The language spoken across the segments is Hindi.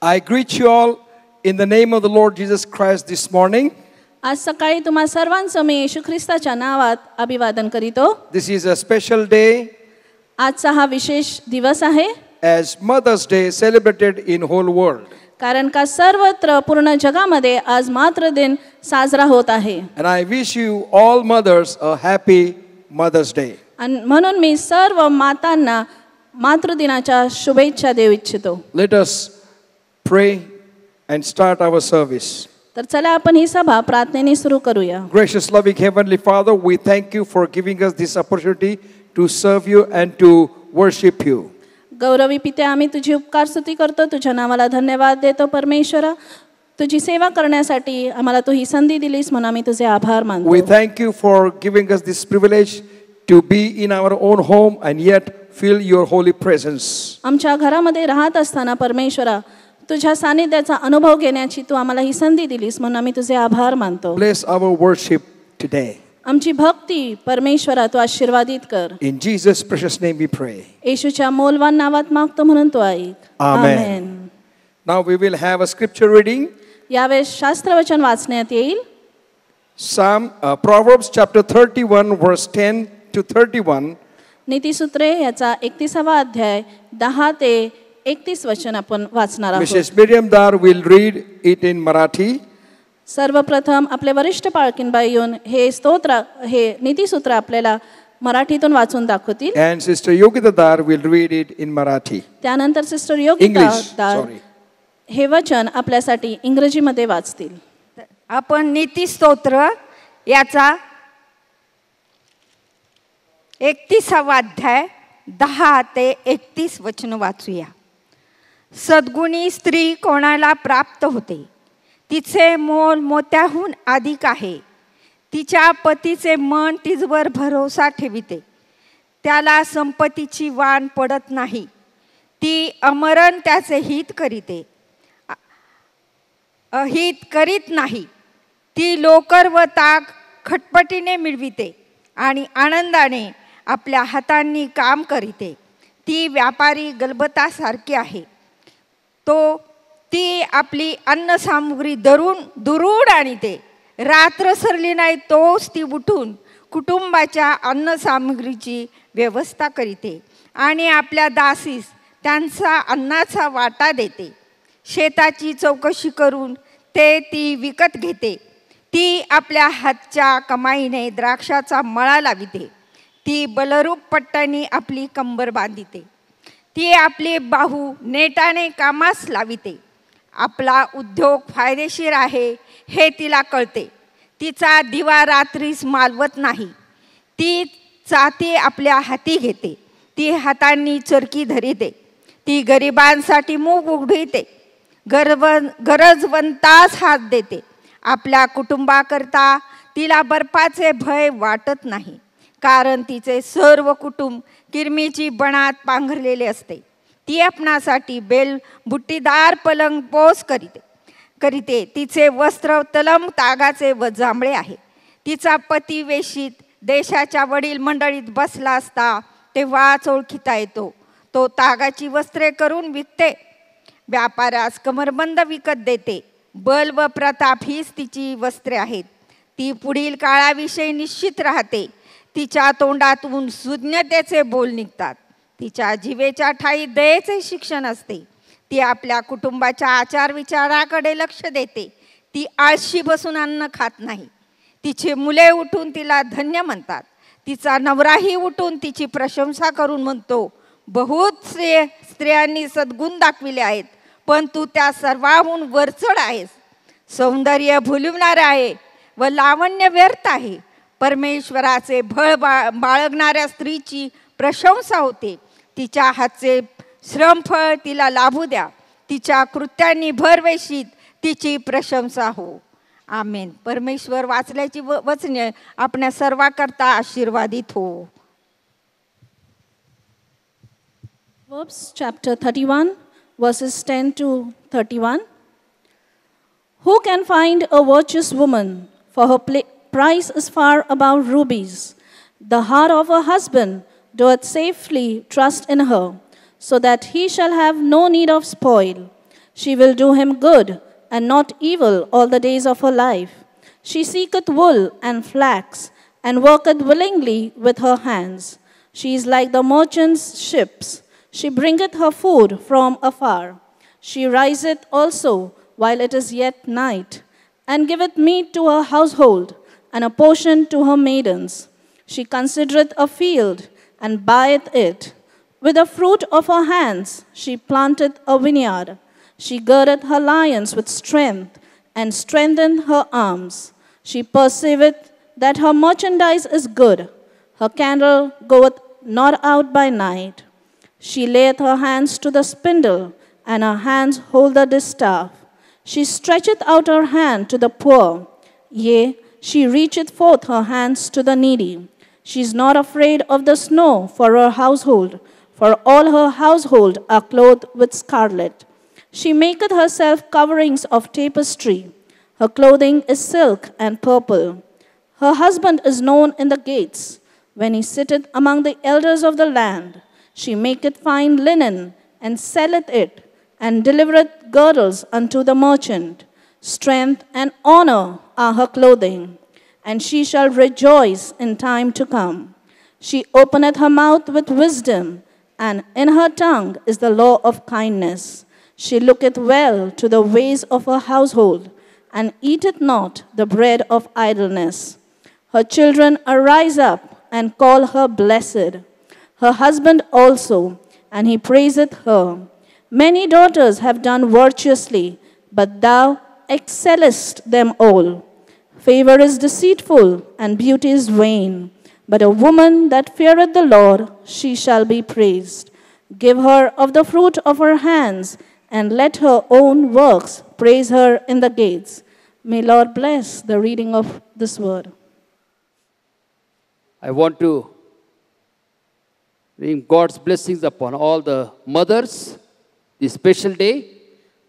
I greet you all in the name of the Lord Jesus Christ this morning. आज सकाळी तुम्हा सर्वांचं मी येशू ख्रिस्ताच्या नावात अभिवादन करीतो. This is a special day आजचा हा विशेष दिवस आहे as Mother's Day celebrated in whole world. कारण का सर्वत्र पूर्ण जगामध्ये आज मातृ दिन साजरा होत आहे. And I wish you all mothers a happy Mother's Day. आणि म्हणून मी सर्व मातांना मातृदिनाच्या शुभेच्छा देऊ इच्छितो. Let us pray and start our service. तर चला आपण ही सभा प्रार्थनेने सुरू करूया. Gracious loving Heavenly Father, we thank you for giving us this opportunity to serve you and to worship you. Gauravi पिते, आम्ही तुझी उपकार स्तुती करतो, तुझ्या नावाला धन्यवाद देतो. परमेश्वरा, तुझी सेवा करण्यासाठी आम्हाला तू ही संधी दिलीस म्हणून आम्ही तुझे आभार मानतो. We thank you for giving us this privilege to be in our own home and yet feel your holy presence. आमच्या घरामध्ये राहत असताना परमेश्वरा, तुझ्या सानिध्याचा अनुभव घेण्याची तू आम्हाला ही संधी दिलीस म्हणून आम्ही तुझे आभार मानतो. Bless our worship today. आमची भक्ती परमेश्वरा तू आशीर्वादित कर. In Jesus' precious name we pray. येशूच्या मौल्यवान नावात मागतो म्हणून तू ऐक. Amen. Now we will have a scripture reading. यावेळेस शास्त्रवचन वाचण्यात येईल. Proverbs chapter 31 verse 10 to 31. नीतिसूत्रे याचा 31वा अध्याय 10 ते 31 वचन आपण वाचणार आहोत. Mrs. Miriam Dar will read it in Marathi. सर्वप्रथम आपले वरिष्ठ पाळकीनबाई येऊन हे नीतिसूत्र आपल्याला मराठीतून वाचून दाखवतील. And Sister Yogita Dar will read it in Marathi. त्यानंतर सिस्टर योगिता दार Sorry. हे वचन आपल्यासाठी इंग्रजीमध्ये वाचतील. आपण नीतिस्तोत्र याचा 31वा अध्याय 10 ते 31 वचन वाचूया. सद्गुणी स्त्री कोणाला प्राप्त होते, तिचे मोल मोत्याहून अधिक आहे. तिच्या पतीचे मन तिजवर भरोसा ठेविते, त्याला संपत्तीची वाण पडत नाही. ती अमरण त्याचे हित करीते, अहित करीत नाही. ती लोकर व ताक खटपटीने मिळविते आणि आनंदाने आपल्या हातांनी काम करीते. ती व्यापारी गलबतासारखी आहे. ती आपली अन्नसामुग्री दुरून आणते. रात्र सरली नाही तोच ती उठून कुटुंबाच्या अन्नसामुग्रीची व्यवस्था करीते आणि आपल्या दासीस त्यांचा अन्नाचा वाटा देते. शेताची चौकशी करून ती विकत घेते. ती आपल्या हातच्या कमाईने द्राक्षाचा मळा लाविते. ती बलरूप पट्ट्याने आपली कंबर बांधिते. ती आपली बाहू नेटाने कामास लाविते. आपला उद्योग फायदेशीर आहे हे तिला कळते. तिचा दिवा रात्रीस मालवत नाही. ती चाती आपल्या हाती घेते. ती हातांनी चरकी धरिते. ती गरिबांसाठी मूग उघडीते, गरजवंतास हात देते. आपल्या कुटुंबाकरता तिला बर्फाचे भय वाटत नाही, कारण तिचे सर्व कुटुंब किरमीची बनात पांघरलेले असते. ती आपणासाठी बुट्टीदार पलंग पोस करीते. तिचे वस्त्र तलम तागाचे व जांभळे आहे. तिचा पती वेशीत देशाच्या वडील मंडळीत बसला असता तेव्हाच ओळखीता येतो. तो तागाची वस्त्रे करून विकते, व्यापाऱ्यास कमरबंद विकत देते. बल व प्रताप हीच तिची वस्त्रे आहेत. ती पुढील काळाविषयी निश्चित राहते. तिच्या तोंडातून सुज्ञतेचे बोल निघतात. तिच्या जिवेच्या ठाई दयेचे शिक्षण असते. ती आपल्या कुटुंबाच्या आचार विचाराकडे लक्ष देते. ती आळशी बसून अन्न खात नाही. तिचे मुले उठून तिला धन्य म्हणतात. तिचा नवराही उठून तिची प्रशंसा करून म्हणतो. बहुत स्त्रियांनी सद्गुण दाखविले आहेत, पण तू त्या सर्वाहून वरचढ आहेस. सौंदर्य भुलविणारे आहे व लावण्य व्यर्थ आहे. परमेश्वराचे भळ बाळगणाऱ्या स्त्रीची प्रशंसा होते. तिच्या हातचे श्रमफळ तिला लाभू द्या. तिच्या कृत्यांनी भरवेशीत तिची प्रशंसा हो. आमेन. परमेश्वर वाचल्याची वचने आपल्या सर्वांकरता आशीर्वादित हो. Proverbs chapter 31 verses 10 to 31. Who can find a virtuous woman? For her price is far above rubies. The heart of her husband doeth safely trust in her, so that he shall have no need of spoil. She will do him good and not evil all the days of her life. She seeketh wool and flax, and worketh willingly with her hands. She is like the merchant's ships. She bringeth her food from afar. She riseth also while it is yet night, and giveth meat to her household, and a portion to her maidens. She considereth a field, and buyeth it. With the fruit of her hands she planteth a vineyard. She girdeth her lions with strength, and strengtheneth her arms. She perceiveth that her merchandise is good. Her candle goeth not out by night. She layeth her hands to the spindle, and her hands hold the distaff. She stretcheth out her hand to the poor. Yea, she reacheth forth her hands to the needy. She is not afraid of the snow for her household, for all her household are clothed with scarlet. She maketh herself coverings of tapestry. Her clothing is silk and purple. Her husband is known in the gates. When he sitteth among the elders of the land, she maketh fine linen, and selleth it, and delivereth girdles unto the merchant. Strength and honor are her clothing, and she shall rejoice in time to come. She openeth her mouth with wisdom, and in her tongue is the law of kindness. She looketh well to the ways of her household, and eateth not the bread of idleness. Her children arise up and call her blessed. Her husband also, and he praiseth her. Many daughters have done virtuously, but thou excellest them all. Favor is deceitful, and beauty is vain. But a woman that feareth the Lord, she shall be praised. Give her of the fruit of her hands, and let her own works praise her in the gates. May Lord bless the reading of this word. I want to bring God's blessings upon all the mothers this special day.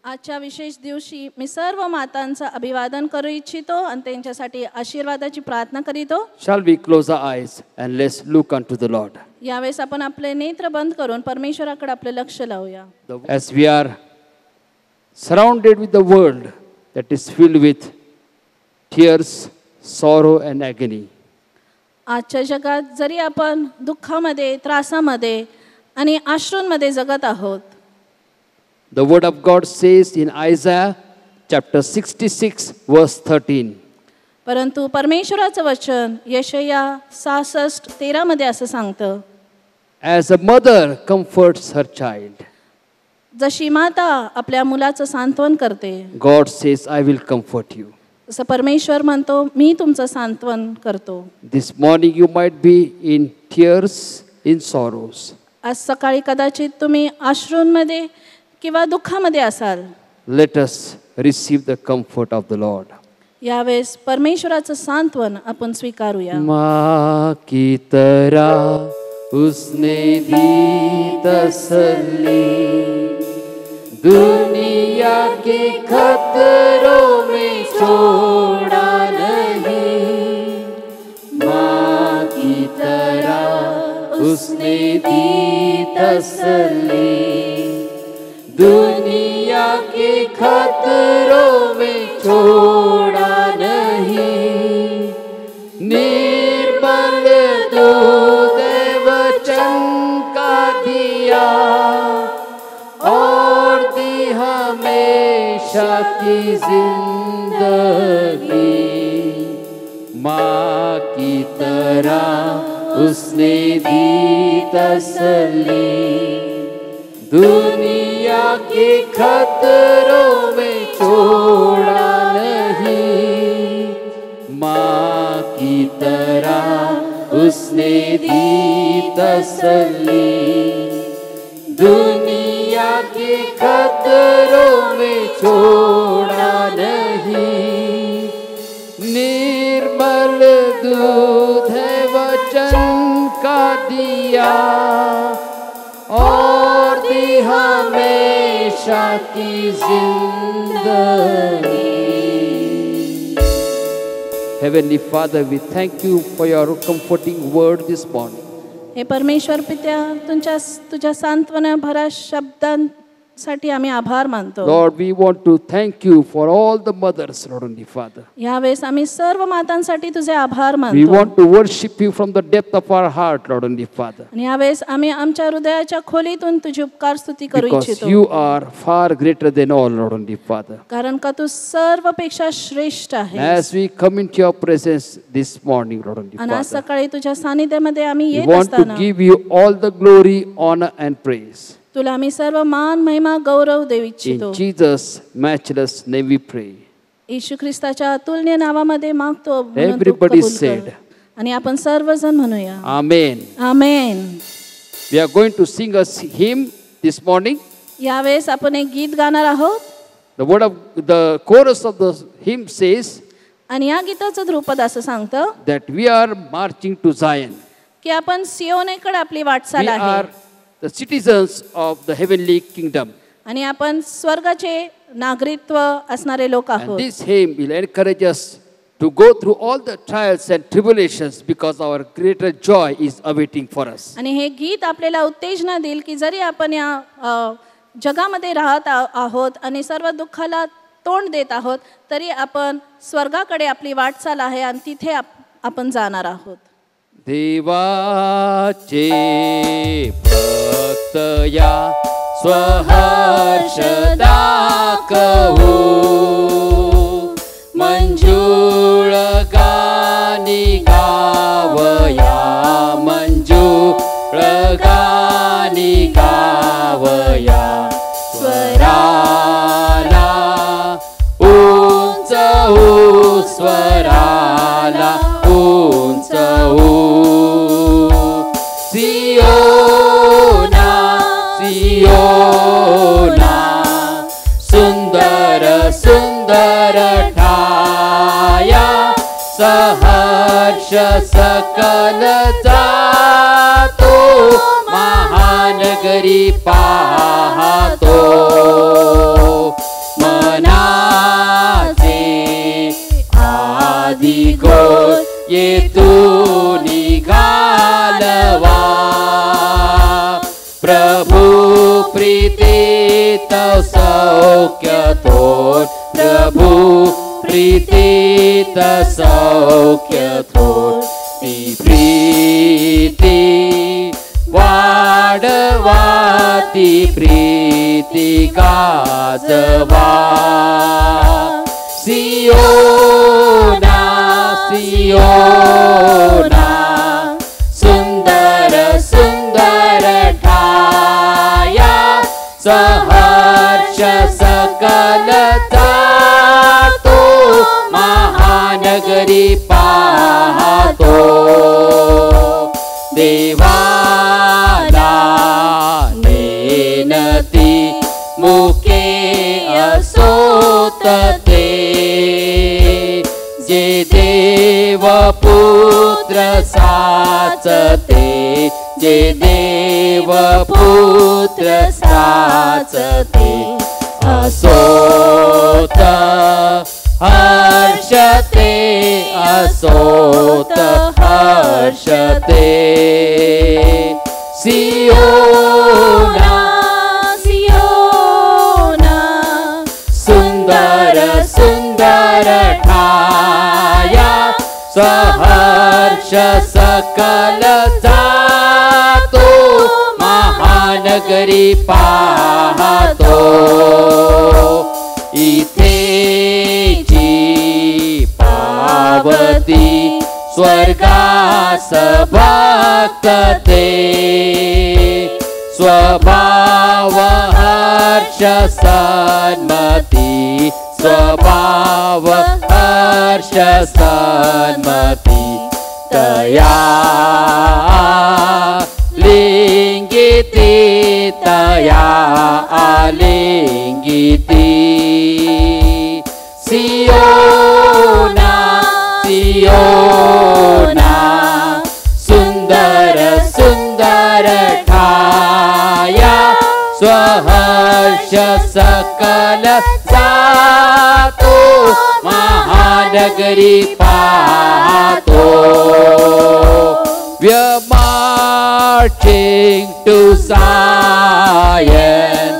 आजच्या विशेष दिवशी मी सर्व मातांचं अभिवादन करू इच्छितो आणि त्यांच्यासाठी आशीर्वादाची प्रार्थना करीतो. Shall we close our eyes and let's look unto the Lord. यावेळेस आपण आपले नेत्र बंद करून परमेश्वराकडे आपले लक्ष लावूया. As we are surrounded with the world that is filled with tears, sorrow and agony. आजच्या जगात जरी आपण दुःखामध्ये, त्रासामध्ये आणि अश्रूंमध्ये जगत आहोत, The word of God says in Isaiah chapter 66 verse 13. परंतु परमेश्वराचं वचन यशाया 66:13 मध्ये असं सांगतं, As a mother comforts her child, जशी माता आपल्या मुलाचं सांत्वन करते, God says, I will comfort you. तसं परमेश्वर म्हणतो, मी तुमचं सांत्वन करतो. This morning you might be in tears, in sorrows. आज सकाळी कदाचित तुम्ही अश्रूंमध्ये किंवा दुःखामध्ये असाल. Let us receive the comfort of the Lord. यावेळेस परमेश्वराचं सांत्वन आपण स्वीकारूया. माँ की तरह उसने दी तसल्ली, दुनिया के खतरों में छोड़ा नहीं. माँ की तरह उसने दी तसल्ली, दुनिया के खतरों में छोड़ा नहीं. निर्मल दूध वचन का दिया, और दी हमेशा की जिंदगी. माँ की तरह उसने दी तसल्ली, दुनिया के खतरों में छोड़ा नहीं. माँ की तरह उसने दी तसल्ली, दुनिया के खतरों में छोड़ा नहीं. निर्मल दूध है वचन का दिया, और दी हमेशा की जिंदगी. Heavenly Father, we thank you for your comforting word this morning. हे परमेश्वर पित्या, तुझ्या सांत्वना भरा साठी आम्ही आभार मानतो. Lord, we want to thank you for all the mothers, Lord Heavenly Father. यावेळेस आम्ही सर्व मातांसाठी तुझे आभार We मानतो. want to worship you from the depth of our heart, Lord Heavenly Father. आणि यावेळेस आम्ही आमच्या हृदयाच्या खोलीतून तुझी उपकार स्तुती करू Because इच्छितो. you are far greater than all, Lord Heavenly Father. कारण का तू सर्वपेक्षा श्रेष्ठ And आहे. as we come into your presence this morning, Lord Heavenly आणि आज Father, सकाळी तुझ्या सानिध्यामध्ये आम्ही we येत want to असताना give you all the glory, honor, and praise. तुला आम्ही सर्व मान महिमा गौरव देऊ In इच्छितो. Jesus' matchless name we pray. येशू ख्रिस्ताच्या अतुलनीय नावामध्ये मागतो म्हणून तू Everybody कबूल कर. said, आणि आपण सर्वजण म्हणूया Amen. Amen. We are going to sing a hymn this morning. यावेळेस आपण एक गीत गाणार आहोत. The chorus of the hymn says आणि या गीताचं ध्रुपद असं सांगतं that we are marching to Zion. की आपण सियोनेकडे आपली वाटचाल We आहे are the citizens of the heavenly kingdom. आणि आपण स्वर्गाचे नागरिकत्व असणारे लोक And आहोत. this hymn will encourage us to go through all the trials and tribulations because our greater joy is awaiting for us. आणि हे गीत आपल्याला उत्तेजना देईल की जरी आपण या जगामध्ये राहत आहोत आणि सर्व दुःखाला तोंड देत आहोत तरी आपण स्वर्गाकडे आपली वाटचाल आहे आणि तिथे आपण जाणार आहोत. देवाचे भक्त या स्वहर्ष दाखवू मंजुळ गाणी गावया मंजुळ गाणी गावया स्वराला उंच स्वराला उंच सियोना सियोना सुंदर सुंदर ठाया सहर्ष सकल जातो महानगरी पाहतो मनाचे आधी गोल येतून निघालवा प्रभु प्रीतीत सौख्य थोर प्रभु प्रीतीत सौख्य थोर ती प्रीती वाढवा ती प्रीती गाजवा सियोना सियोना सुंदर सुंदर ठाया सहर्ष सकल जातो महानगरी पाहतो देवाला नेनती मुके असोत ते जे देव पुत्र साचते जे देव पुत्र साचते असोत हर्षते असोत हर्षते सियोना सियोना सुंदर सुंदर ठाया सहर्ष सकल जातो महानगरी पाहतो इथे जी पावती स्वर्गास भक्तते स्वभाव हर्ष सन्मती स्वभाव हर्ष सन्मती तया लिंगिती तया आलिंगिती सियोना सियोना सुंदर सुंदर ठाया स्वहर्ष सकल जातो महानगरी पाहतो We are marching to Zion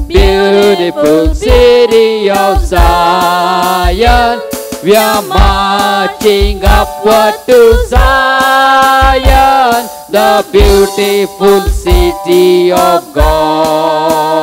beautiful city of Zion. We are marching upward to Zion, the beautiful city of God.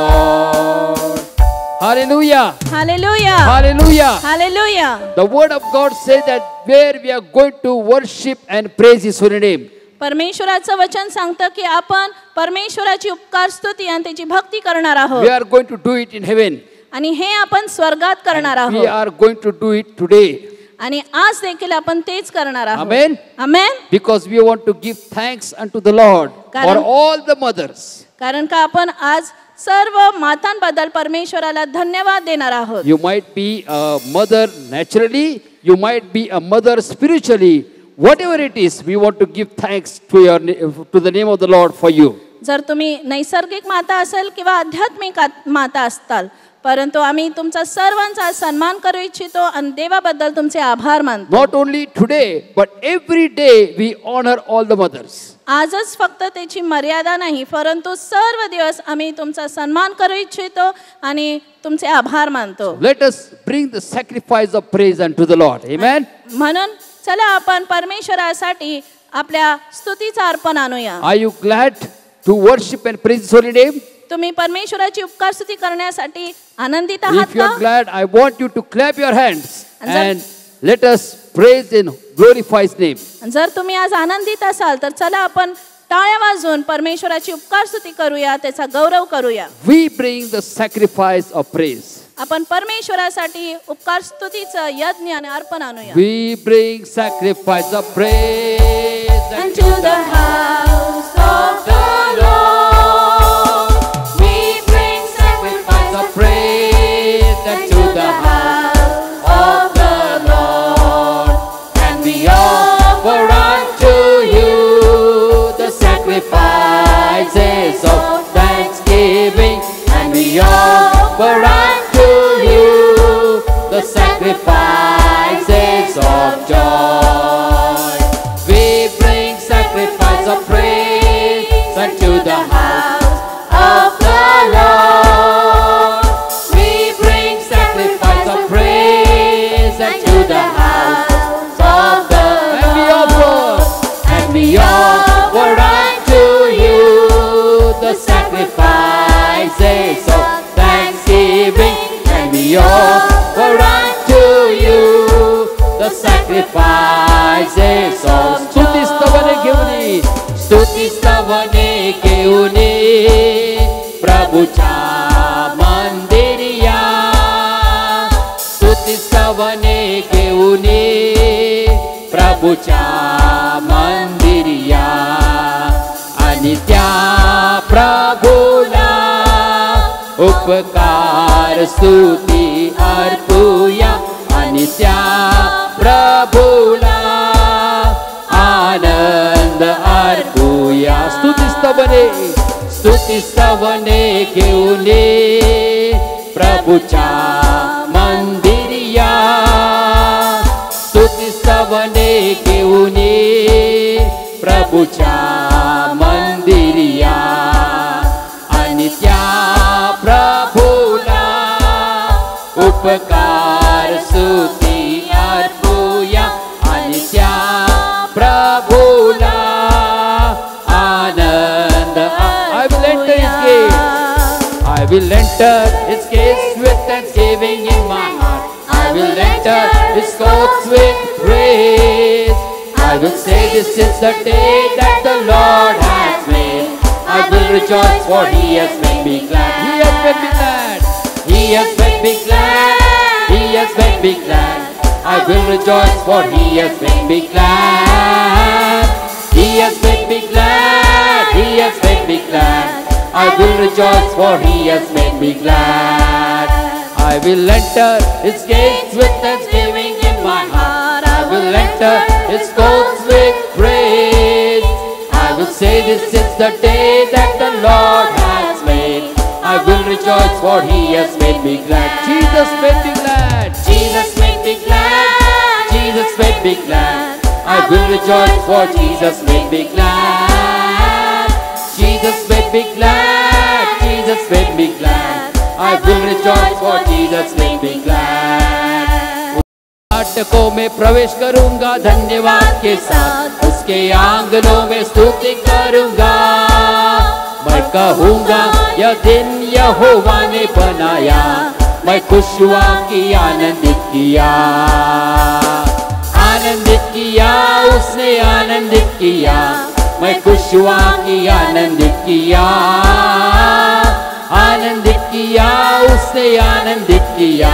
Hallelujah. Hallelujah. Hallelujah. Hallelujah. The word of God says that where we are going to worship and praise His holy name. परमेश्वराचं वचन सांगतं की आपण परमेश्वराची उपकार स्तुती आणि त्याची भक्ती करणार We आहोत are going to do it in heaven. आणि हे आपण स्वर्गात करणार We आहोत are going to do it today. आणि आज देखील आपण तेच करणार आहोत. Amen. Amen. Because we want to give thanks unto the Lord for कारण- all the mothers. कारण का आपण आज सर्व मातांबद्दल परमेश्वराला धन्यवाद देणार आहोत. You might be a mother naturally, you might be a mother spiritually. Whatever it is, we want to give thanks to the name of the Lord for you. जर तुम्ही नैसर्गिक माता असेल किंवा आध्यात्मिक माता असताल, परंतु आम्ही तुमचा सर्वांचा सन्मान करू इच्छितो आणि देवाबद्दल तुमचे आभार मानतो. Not only today, but every day we honor all the mothers. आजच फक्त त्याची मर्यादा नाही, परंतु सर्व दिवस आम्ही तुमचा सन्मान करू इच्छितो आणि तुमचे आभार मानतो. Let us bring the sacrifice of praise unto the Lord. Amen. म्हणून चला आपण परमेश्वरासाठी आपल्या स्तुतीचा अर्पण आणूया. Are you glad to worship and praise His holy name? तुम्ही परमेश्वराची उपकार स्तुती करण्यासाठी आनंदित आहात If you are का? glad, I want you to clap your hands And and let us praise and glorify His name. जर तुम्ही आज आनंदित असाल तर चला आपण टाळ्या वाजवून परमेश्वराची उपकार स्तुती करूया, त्याचा गौरव करूया. We bring the sacrifice of praise. आपण परमेश्वरासाठी उपकार स्तुतीचं यज्ञ आणि अर्पण आणूया. We bring sacrifice of praise Unto the house of the Lord, we bring sacrifice of praise unto the house of the Lord, and we offer unto you the sacrifices of thanksgiving, and we offer unto you the sacrifices of joy. We bring sacrifice of praise unto the house of the Lord. We bring sacrifice of praise unto the house of the Lord. And we offer unto you the sacrifices of thanksgiving, and we offer unto you the sacrifices of स्तुति स्तवने घेऊन ये, स्तुति स्तवने घेऊन ये, प्रभुच्या मंदिरिया. स्तुति स्तवने घेऊन ये, प्रभुच्या मंदिरिया. आणि त्या प्रभुला उपकार स्तुती अर्पूया, आणि त्या प्रभुला आनंद अर्पूया. स्तुति स्तवने घेऊन ये, प्रभुच्या मंदिरिया. स्तुति स्तवने घेऊन ये, प्रभुच्या मंदिरिया. आणि त्या प्रभुला उपकार स्तुती अर्पूया, आणि त्या प्रभुला आनंद. I will enter His gate. I will enter His gates with thanksgiving in my heart. I will enter His courts with praise. I will say, this is the day that the Lord has made. I will rejoice, for He has made me glad. He has made me glad. He has made me glad. He has made me glad. I will rejoice, for He has made me glad. He has made me glad. He has made me glad. I will rejoice, for He has made me glad. I will enter His gates with thanksgiving in my heart. I will enter His courts with praise. I will say, this is the day that the Lord has made. I will rejoice, for He has made me glad. Jesus made me glad. Jesus made me glad. Jesus made me glad. I will rejoice, for Jesus made me glad. Jesus made me glad. Jesus made me glad. I will rejoice for Jesus made me glad. फाटकों में प्रवेश करूंगा धन्यवाद के साथ, उसके आंगनों में स्तुति करूंगा। मैं कहूंगा यह दिन यहोवा ने बनाया, मैं खुश हुआ कि आनंदित किया। आनंदित किया उसने आनंदित किया, मैं खुश हुआ कि आनंदित किया। आनंदित किया उसने आनंदित किया,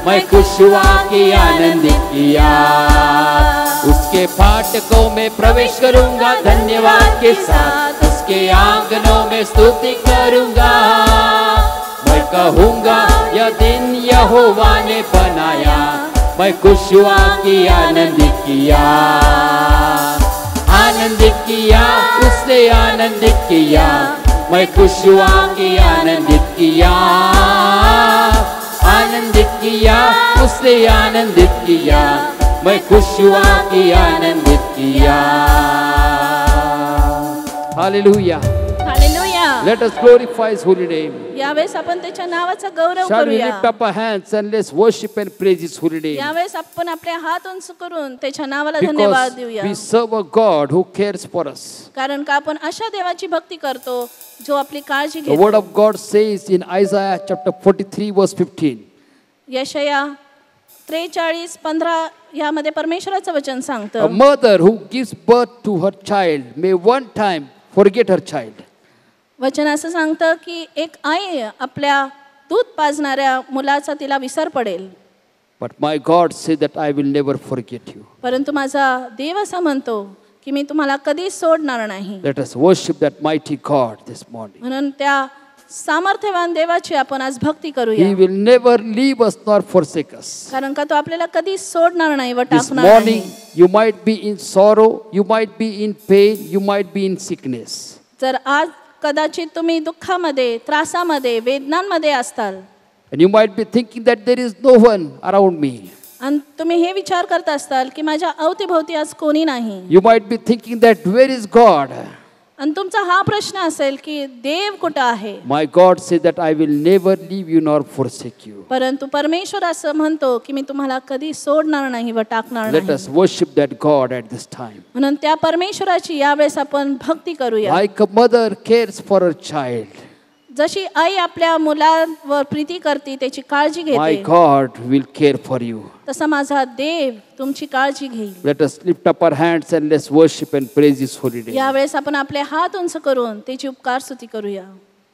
मैं खुश हुआ कि आनंदित किया। उसके फाटकों में प्रवेश करूंगा धन्यवाद के साथ, उसके आंगनों में स्तुति करूंगा। मैं कहूंगा यह दिन यहोवा ने बनाया, मैं खुश हुआ कि आनंदित किया। आनंदित किया उसने आनंदित किया, मैं खुश हुआ कि आनंदित किया। आनंदित किया उसने आनंदित किया, मैं खुश हुआ कि आनंदित किया। Hallelujah. Hallelujah. Let us glorify His holy name. यावेळेस आपण त्याच्या नावाचा गौरव Shall we करूया. lift up our hands and let's worship and praise His holy name? यावेळेस आपण आपले हात उंच करून त्याच्या नावाला धन्यवाद Because देऊया. we serve a God who cares for us. कारण का आपण अशा देवाची भक्ती करतो जो आपली काळजी The word घेतो. of God says in Isaiah chapter 43 verse 15. यशया 43:15 यामध्ये परमेश्वराचं वचन A सांगतं, mother who gives birth to her child may one time forget her child. वचन असं सांगतं की एक आई आपल्या दूध पाजणाऱ्या मुलाचा तिला विसर पडेल, But my God said that I will never forget you. परंतु माझा देव असा म्हणतो की मी तुम्हाला कधीच सोडणार नाही. Let us worship that mighty God this morning. म्हणून त्या सामर्थ्यवान देवाची आपण आज भक्ती करूया. He will never leave us nor forsake us. कारण का तो आपल्याला कधीच सोडणार नाही व This टाकणार morning नाही. you might be in sorrow, you might be in pain, you might be in sickness. जर आज कदाचित तुम्ही दुःखामध्ये, त्रासामध्ये, वेदनांमध्ये असताल And you might be thinking that there is no one around me. आणि तुम्ही हे विचार करत असताल की माझ्या अवतीभोवती आज कोणी नाही, You might be thinking that where is God? आणि तुमचा हा प्रश्न असेल की देव कुठं आहे. My God said that I will never leave you nor forsake you. परंतु परमेश्वर असं म्हणतो की मी तुम्हाला कधी सोडणार नाही व टाकणार Let नाही. us worship that God at this time. म्हणून त्या परमेश्वराची यावेळेस आपण भक्ती करूया. Like a mother cares for her child, जशी आई आपल्या मुलावर प्रीती करते, त्याची काळजी my घेते, God will care for you. तसा माझा देव तुमची काळजी घेईल. Let us lift up our hands and let's worship and praise His holy name. यावेळेस आपण आपले हात उंच करून त्याची उपकार स्तुती करूया.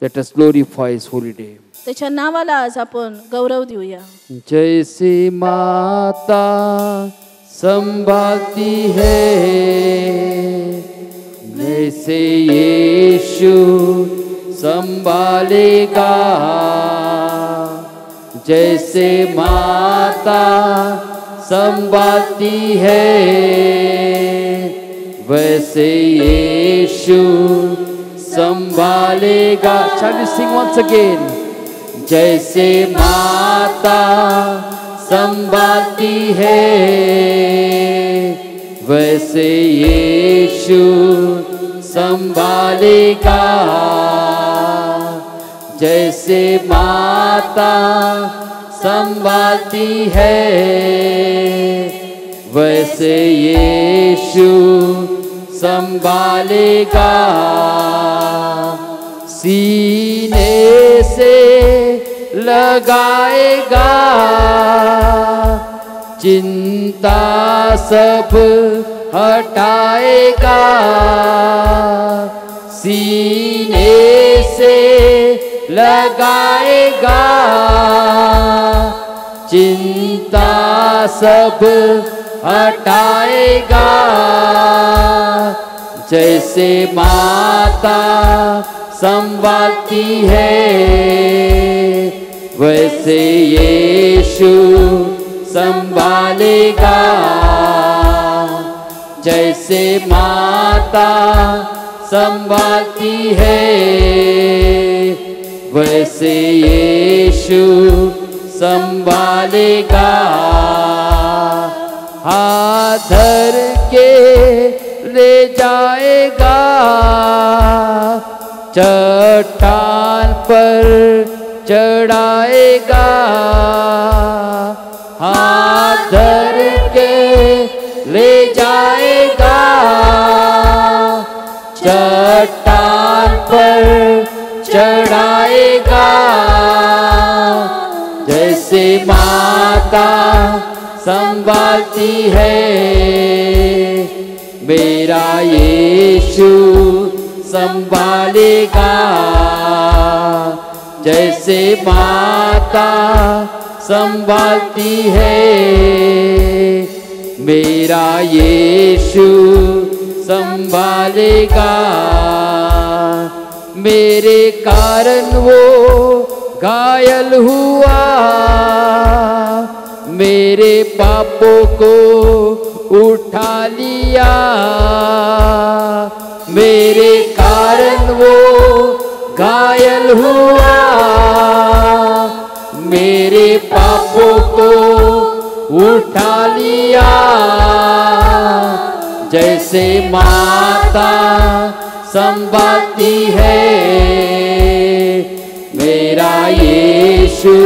Let us glorify His holy name. त्याच्या नावाला आज आपण गौरव देऊया. जैसे माता संभालती है, वैसे यीशु संभालेगा। जैसे माता संभालती है, वैसे यीशु संभालेगा। Shall we sing once again? जैसे माता संभालती है, वैसे यीशु संभालेगा। जैसे माता संभालती है, वैसे यीशु संभालेगा। सीने से लगाएगा, चिंता सब हटाएगा। सीने से लगाएगा, चिंता सब हटाएगा। जैसे माता संभालती है, वैसे यीशु संभालेगा। जैसे माता संभालती है, वैसे यीशु संभालेगा। हाथ धर के ले जाएगा, चट्टान पर चढ़ाएगा, हाथ धर के ले जाएगा, चट्टान पर चढ़ाएगा। जैसे माता संभालती है, मेरा यीशु संभालेगा। जैसे माता संभालती है, मेरा यीशु संभालेगा। मेरे कारण वो घायल हुआ, मेरे पापों को उठा लिया। मेरे कारण वो घायल हुआ, मेरे पापों को उठा लिया। जैसे माता संभालती है, मेरा यीशु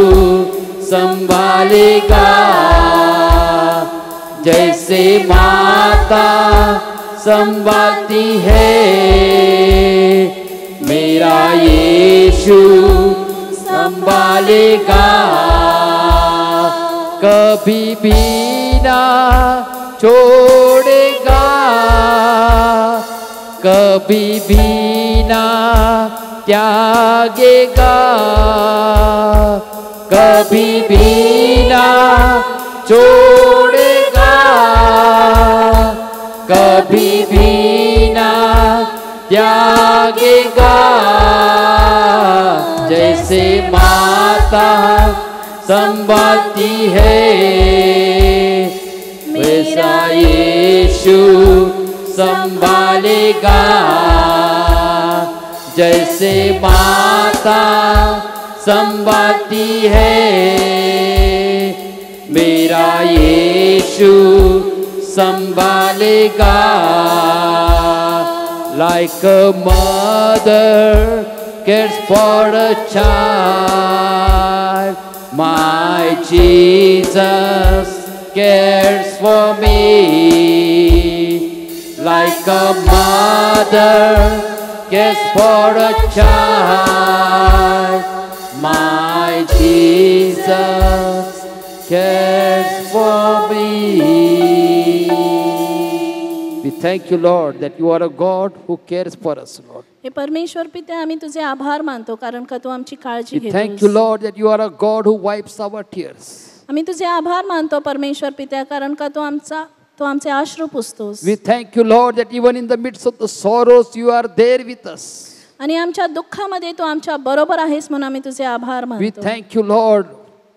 संभालेगा। जैसे माता संभालती है, मेरा यीशु संभालेगा। कभी भी ना छोड़ेगा, कभी भी ना त्यागेगा, कभी भी ना छोड़ेगा, कभी भी ना त्यागेगा। जैसे माता संभालती है, वैसा यीशु संभालेगा। जैसे माता संभालती है, मेरा यीशु संभालेगा। Like a mother cares for a child, my Jesus cares for me. Like a mother cares for a child, my Jesus cares for me. We thank you, Lord, that you are a God who cares for us, Lord. हे परमेश्वर पिता, आम्ही तुझे आभार मानतो कारण का तू आमची काळजी We thank you, घेतोस. Lord, that you are a God who wipes our tears. आम्ही तुझे आभार मानतो परमेश्वर पिता कारण का तू आमचे अश्रू पुसतोस. We thank you, Lord, that even in the midst of the sorrows, you are there with us. आणि आमच्या दुःखामध्ये तू आमच्या बरोबर आहेस म्हणून आम्ही तुझे आभार We मानतो. thank you, Lord,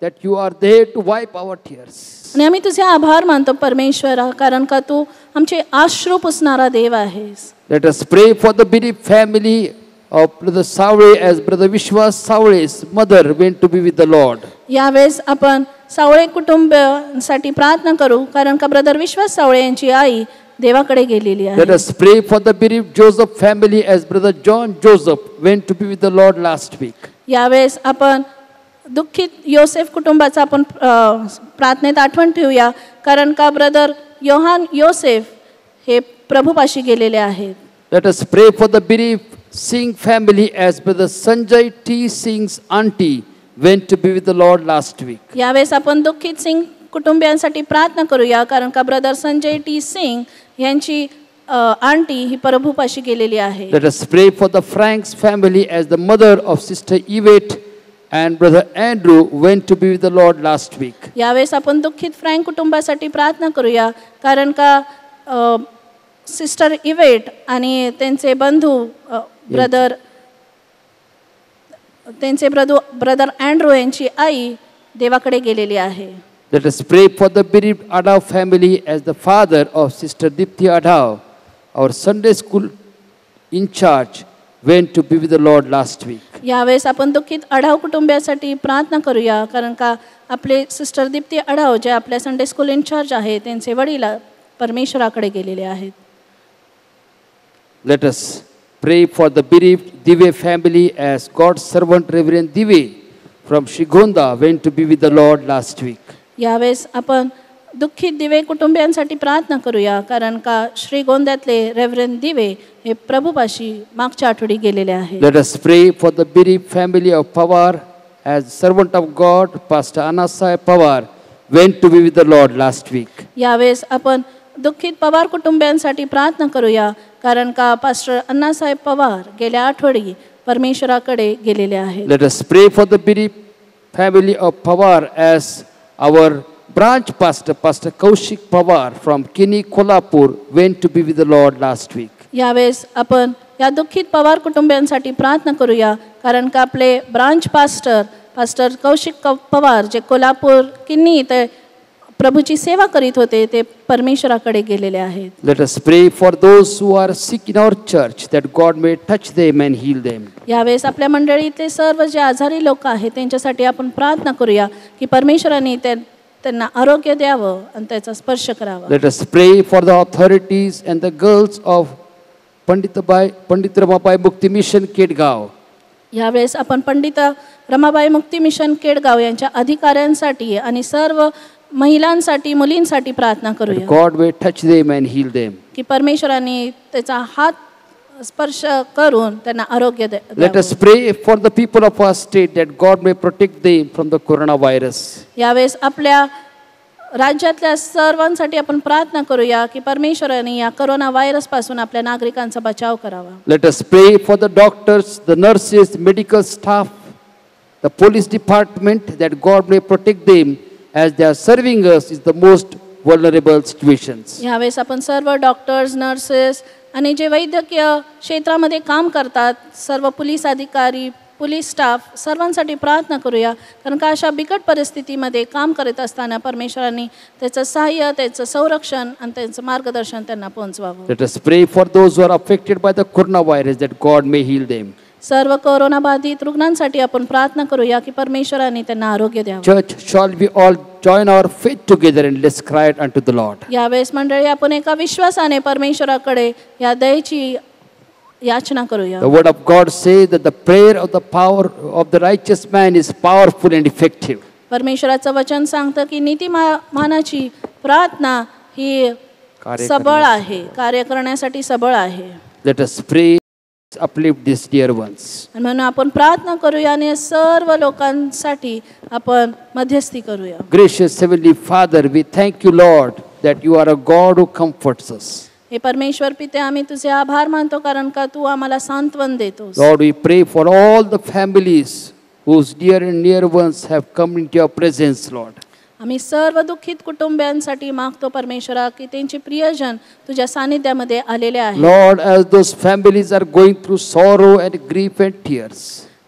that you are there to wipe our tears. आणि आम्ही तुझे आभार मानतो परमेश्वरा कारण का तू आमचे अश्रू पुसणारा देव आहेस. Let us pray for the bereaved family of Brother Savle as Brother Vishwas Savle's mother went to be with the Lord. यावेळेस आपण सावळे कुटुंबासाठी प्रार्थना करू कारण का ब्रदर विश्वास सावळे यांची आई देवाकडे गेलेली Let आहे. us pray for the bereaved Joseph family as Brother John Joseph went to be with the Lord last week. यावेळेस आपण दुःखित योसेफ कुटुंबाचा आपण प्रार्थनेत आठवण ठेवूया कारण का ब्रदर योहान योसेफ हे प्रभूपाशी गेलेले आहेत. Let us pray for the bereaved Singh family as Brother Sanjay T. Singh's auntie went to be with the Lord last week. यावेळेस आपण दुःखित सिंग कुटुंबियांसाठी प्रार्थना करूया कारण का ब्रदर संजय टी सिंग यांची आंटी ही प्रभूपाशी गेलेली आहे. Let us pray for the Franks family as the mother of Sister Yvette and Brother Andrew went to be with the Lord last week. यावेळेस आपण दुःखित फ्रँक कुटुंबासाठी प्रार्थना करूया कारण का सिस्टर इवेट आणि त्यांचे बंधू ब्रदर अँड्रू यांची आई देवाकडे गेलेली आहे. Let us pray for the bereaved Adav family as the father of Sister Dipti Adav, our Sunday school in charge, went to be with the Lord last week. यावेळेस आपण दुःखित अढाव कुटुंबियासाठी प्रार्थना करूया कारण का आपले सिस्टर दीप्ती अढाव जे आपल्या संडे स्कूल इन्चार्ज आहे त्यांचे वडील परमेश्वराकडे गेलेले आहेत. Let us pray for the bereaved Dive family as God's servant Reverend Dive from Shigonda went to be with the Lord last week. यावेळेस आपण दुःखित दिवे कुटुंबियांसाठी प्रार्थना करूया, कारण का श्रीगोंद्यातले रेव्हरंड दिवे हे प्रभूपाशी मागच्या आठवडी गेलेले आहेत. Let us pray for the bereaved family of Pawar, as servant of God, Pastor Anasai Pawar went to be with the Lord last week. यावेळेस आपण दुःखित पवार कुटुंबियांसाठी प्रार्थना करूया, कारण का पास्टर अण्णासाहेब पवार गेल्या आठवडी परमेश्वराकडे गेलेले आहेत. Let us pray for the bereaved family of Pawar as our branch pastor, Pastor Kaushik Pawar from Kini, Kolhapur, went to be with the Lord last week. यावेळेस आपण या दुःखित पवार कुटुंबियांसाठी प्रार्थना करूया, कारण का आपले ब्रांच पास्टर कौशिक पवार जे कोल्हापूर किन्नी ते प्रभूची सेवा करीत होते, ते परमेश्वराकडे गेलेले आहेत. Let us pray for those who are sick in our church, that God may touch them and heal them. यावेळेस आपल्या मंडळीतले सर्व जे आजारी लोक आहेत त्यांच्यासाठी आपण प्रार्थना करूया की परमेश्वराने त्यांना आरोग्य द्यावं आणि त्याचा स्पर्श करावा. Let us pray for the authorities and the girls of Pandit Ramabai Mukti Mission Kedgaon. यावेळेस आपण पंडित रमाबाई मुक्ती मिशन केडगाव यांच्या अधिकाऱ्यांसाठी आणि सर्व महिलांसाठी मुलींसाठी प्रार्थना करूया. God may touch them and heal them. की परमेश्वराने त्याचा हात स्पर्श करून त्यांना आरोग्य Let us pray for the people of our state, that God may protect them from the coronavirus. यावेळेस आपल्या राज्यातल्या सर्वांसाठी आपण प्रार्थना करूया की परमेश्वराने या कोरोना व्हायरस पासून आपल्या नागरिकांचा बचाव करावा. Let us pray for the doctors, the nurses, medical staff, the police department, that God may protect them as they are serving us in the most vulnerable situations. यावेळेस आपण सर्व डॉक्टर्स, नर्सेस आणि जे वैद्यकीय क्षेत्रामध्ये काम करतात, सर्व पोलीस अधिकारी, पोलीस स्टाफ सर्वांसाठी प्रार्थना करूया, कारण का अशा बिकट परिस्थितीमध्ये काम करत असताना परमेश्वराने त्याचं सहाय्य, त्याचं संरक्षण आणि त्यांचं मार्गदर्शन त्यांना पोहोचवावं. Let us pray for those who are affected by the coronavirus, that God may heal them. Serve corona बाधित रुग्णांसाठी आपण प्रार्थना करूया की परमेश्वराने त्यांना आरोग्य द्यावं. Church, shall we all join our faith together and let's cry it unto the Lord. यावेळेस मंडळी आपण एका विश्वासाने परमेश्वराकडे या दयेची याचना करूया. The word of God says that the prayer of the power of the righteous man is powerful and effective. परमेश्वराचं वचन सांगतं की नीतिमानाची प्रार्थना ही सबळ आहे, कार्य करण्यासाठी सबळ आहे. Let us pray, uplift these dear ones. आणि म्हणून आपण प्रार्थना करूया आणि सर्व लोकांसाठी आपण मध्यस्थी करूया. Gracious Heavenly Father, we thank you, Lord, that you are a God who comforts us. हे परमेश्वर पिते, आम्ही तुझे आभार मानतो कारण का तू आम्हाला सांत्वन देतोस. Lord, we pray for all the families whose dear and near ones have come into your presence, Lord. आम्ही सर्व दुःखित कुटुंबियांसाठी मागतो परमेश्वरा की त्यांचे प्रियजन तुझ्या सानिध्यामध्ये आलेले आहेत. Lord, as those families are going through sorrow and grief and tears,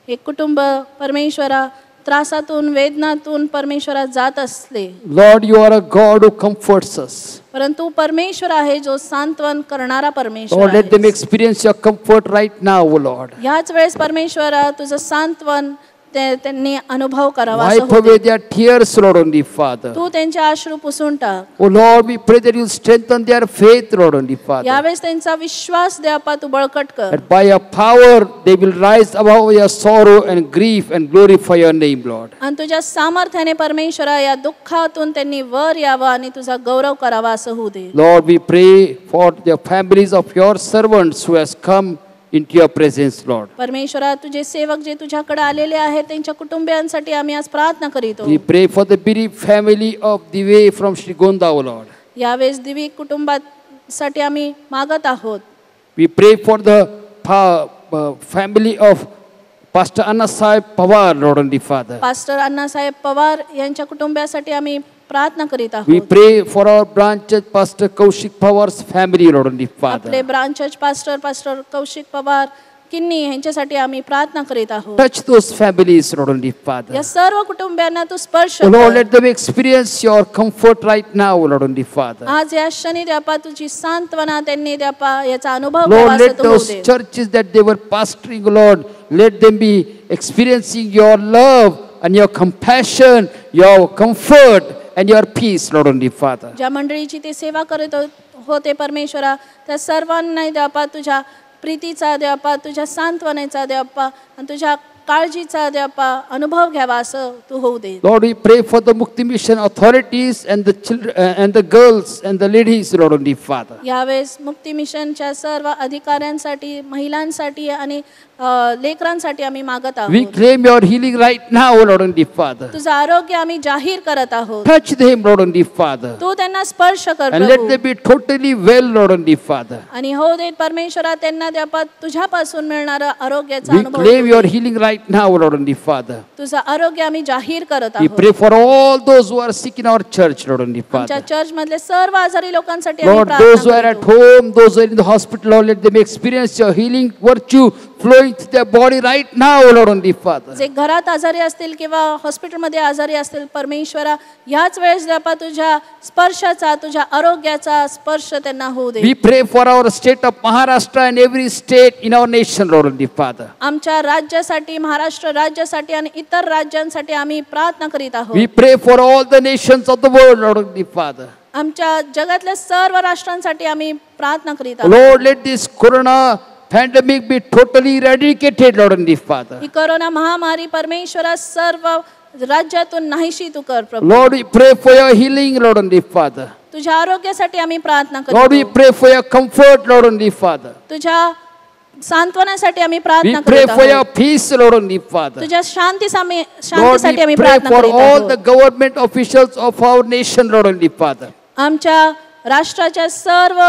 हे कुटुंब परमेश्वरा त्रासातून, वेदनातून परमेश्वरा जात असले, Lord, you are a God who comforts us. परंतु परमेश्वर आहे जो सांत्वन करणारा परमेश्वर Lord, let them आहे. experience your comfort right now, O Lord. याच वेळेस परमेश्वरा तुझं सांत्वन त्यांनी अनुभव करावा असं Wipe होऊ away they. their tears, Lord, only Father. तू त्यांचे अश्रू पुसून टाक. Oh Lord, we pray that you strengthen their faith, Lord, only Father. यावेळेस त्यांचा विश्वास देवा तू बळकट कर. That by your power they will rise above your sorrow and grief and glorify your name, Lord. आणि तुझ्या सामर्थ्याने परमेश्वरा या दुःखातून त्यांनी वर यावं आणि तुझा गौरव करावा असं होऊ दे. Lord, we pray for the families of your servants who has come into your presence, Lord. परमेश्वरा तुझे सेवक जे तुझ्याकडे आलेले आहेत त्यांच्या कुटुंबियांसाठी आम्ही आज प्रार्थना करीतो. We pray for the bereaved family of Dive from Shigonda, O Lord. यावेळेस दिवी कुटुंबासाठी आम्ही मागत आहोत. We pray for the family of Pastor Anasai Pawar, Lord, only Father. Pastor Annasaheb Pawar यांच्या कुटुंबासाठी आम्ही प्रार्थना करीत We आहोत. pray for our branch church Pastor Kaushik Pawar's family, Lord, only Father. आपले branch church pastor Kaushik Pawar Kinni यांच्यासाठी आम्ही प्रार्थना करीत आहोत. Touch those families, Lord, only Father. या सर्व कुटुंबियांना तू स्पर्श Oh Lord, कर. let them experience your comfort right now, Lord, only Father. आज या क्षणी द्यापा तुझी सांत्वना त्यांनी द्यापा याचा अनुभव Lord, घ्यावा असं let तू होऊ those they. churches that they were pastoring, Lord, let them be experiencing your love and your compassion, your comfort and your peace, Lord, only Father. ज्या मंडळीची ते सेवा करत होते परमेश्वरा त्या सर्वांना द्यापा तुझ्या प्रीतीचा द्यापा, तुझ्या सांत्वनेचा द्यापा आणि तुझ्या काळजीचा देवा अनुभव घ्यावा असं तू होऊ दे. Lord, we pray for the Mukti Mission authorities and the children and the girls and the ladies, Lord, only Father. यावेळेस मुक्ती मिशनच्या सर्व अधिकाऱ्यांसाठी, महिलांसाठी आणि लेकरांसाठी आम्ही मागत We आहोत. claim your healing right now, Lord, only Father. तुझं आरोग्य आम्ही जाहीर करत आहोत. Touch them, Lord, only Father. तू त्यांना स्पर्श कर And let Prabhu. them be totally well, Lord, only Father. आणि हो दे परमेश्वरा त्यांना देवा तुझ्यापासून मिळणारा आरोग्याचा We अनुभव claim देऊ your they. healing right now, Lord, only Father. तुझं आरोग्य आम्ही जाहीर करत We आहोत. pray for all those who are sick in our church, Lord, only आमच्या Father. चर्च मधले सर्व आजारी लोकांसाठी आम्ही Lord, those who are प्रार्थना at करतो. home, those who are in the hospital, Lord, let them experience your healing virtue flowing through their body right now, Lord, only Father. जे घरात आजारी असतील किंवा हॉस्पिटलमध्ये आजारी असतील परमेश्वरा याच वेळेस देवा तुझ्या स्पर्शाचा, तुझ्या आरोग्याचा स्पर्श त्यांना होऊ दे. We pray for our state of Maharashtra and every state in our nation, Lord, only Father. आमच्या राज्यासाठी, महाराष्ट्र राज्यासाठी आणि इतर राज्यांसाठी आम्ही प्रार्थना करीत We आहोत. pray for all the nations of the world, Lord, only Father. आमच्या जगातल्या सर्व राष्ट्रांसाठी आम्ही प्रार्थना करीत आहोत. Lord, let this corona pandemic be totally eradicated, Lord, only Father. He corona महामारी परमेश्वरा सर्व राज्यातून नाहीशी तू कर प्रभू. Lord, we pray for your healing, Lord, only Father. तुझ्या आरोग्यासाठी आम्ही प्रार्थना Lord, we करतो. pray for your comfort, Lord, only Father. तुझ्या सांत्वनासाठी आम्ही We प्रार्थना pray करत for your आहोत. peace, Lord, only Father. तुझ्या Lord, शांतीसाठी आम्ही we pray प्रार्थना for करीत all the आहोत. government officials of our nation, Lord, only Father. आमच्या राष्ट्राच्या सर्व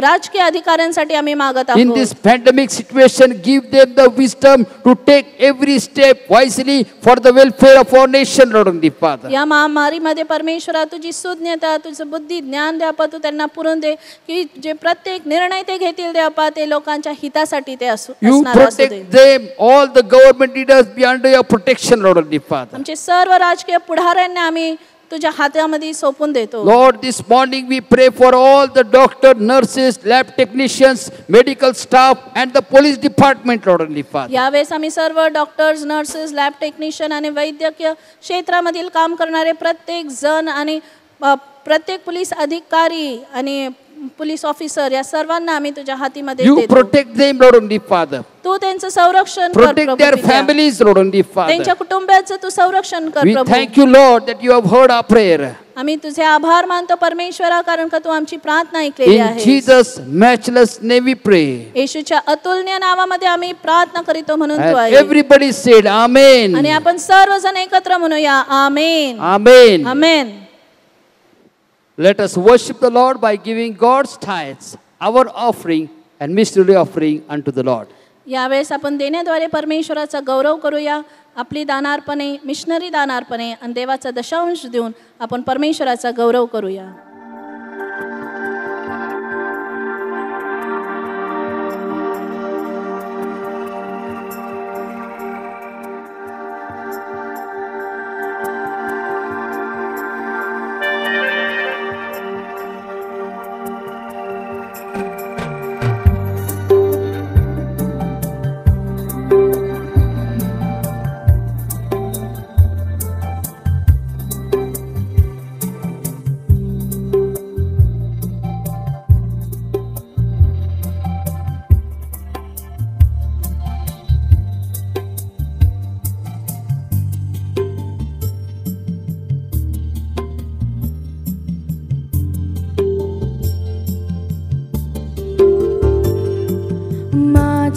राजकीय अधिकाऱ्यांसाठी आम्ही मागत In आहोत. this pandemic situation, give them the wisdom to take every step wisely for the welfare of our nation, Lord, only Father. या महामारीमध्ये परमेश्वरा तुझी सुज्ञता, तुझं बुद्धी ज्ञान द्यापा तू त्यांना पुरून दे की जे प्रत्येक निर्णय ते घेतील द्यापा ते लोकांच्या हितासाठी ते You असणार असू दे. protect them, all the government leaders be under your protection, Lord, only Father. आमचे सर्व राजकीय पुढाऱ्यांना आम्ही तुझ्या हातामध्ये सोपून देतो. Lord, this morning we pray for all the doctors, nurses, lab technicians, medical staff and the police department, Lord, only Father. यावेळेस आम्ही सर्व डॉक्टर्स, नर्सेस, लॅब टेक्निशियन आणि वैद्यकीय क्षेत्रामधील काम करणारे प्रत्येक जण आणि प्रत्येक पोलीस अधिकारी आणि पोलीस ऑफिसर या सर्वांना आम्ही तुझ्या हातीमध्ये You देतो. protect them, Lord, only Father. तू त्यांचं संरक्षण कर Protect Prabhu their पित्या. families, Lord, only त्यांच्या Father. कुटुंबाचं तू संरक्षण कर We Prabhu. thank you, Lord, that you have heard our prayer. आम्ही तुझे आभार मानतो परमेश्वरा कारण का तू आमची प्रार्थना ऐकलेली In आहे. Jesus' matchless name we pray. येशूच्या अतुलनीय नावामध्ये आम्ही प्रार्थना करीतो म्हणून तू And आहे. everybody said, Amen. आणि आपण सर्वजण एकत्र म्हणूया आमेन. Amen. Amen. Let us worship the Lord by giving God's tithes, our offering and missionary offering unto the Lord. यावेळेस आपण देण्याद्वारे परमेश्वराचा गौरव करूया. आपली दानार्पणे, मिशनरी दानार्पणे आणि देवाचा दशांश देऊन आपण परमेश्वराचा गौरव करूया.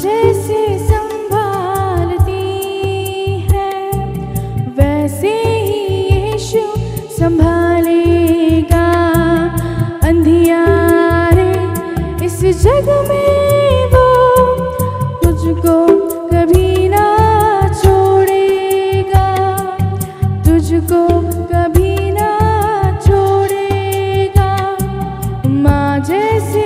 जैसे संभालती है वैसे ही यीशु संभालेगा अंधियारे इस जग में वो तुझको कभी ना छोड़ेगा, तुझको कभी ना छोड़ेगा। माँ जैसे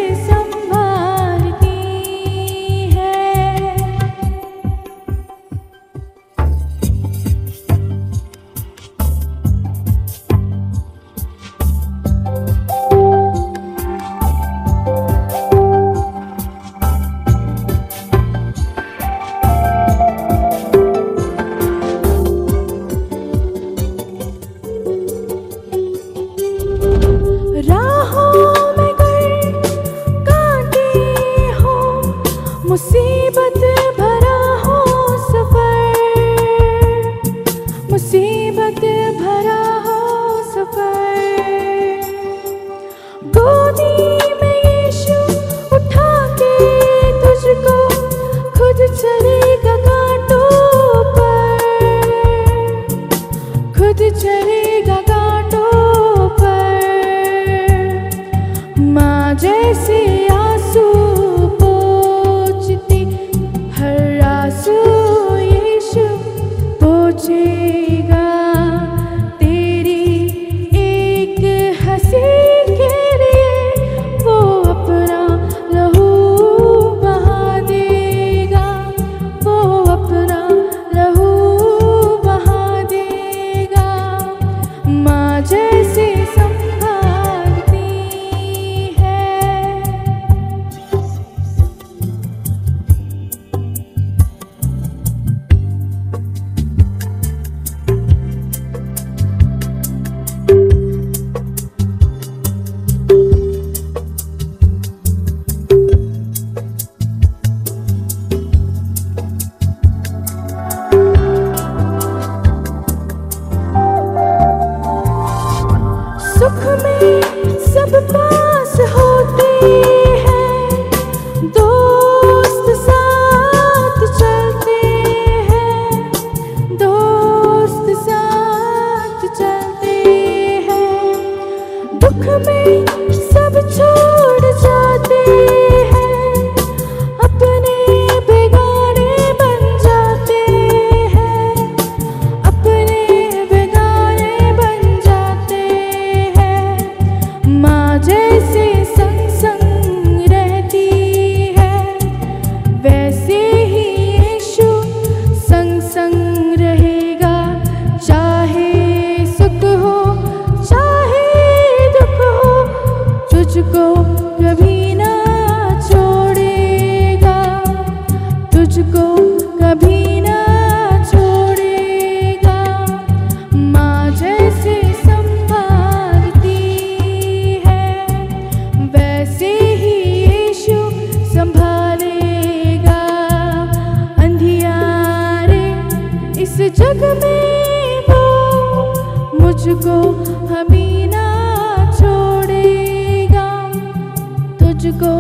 तुझको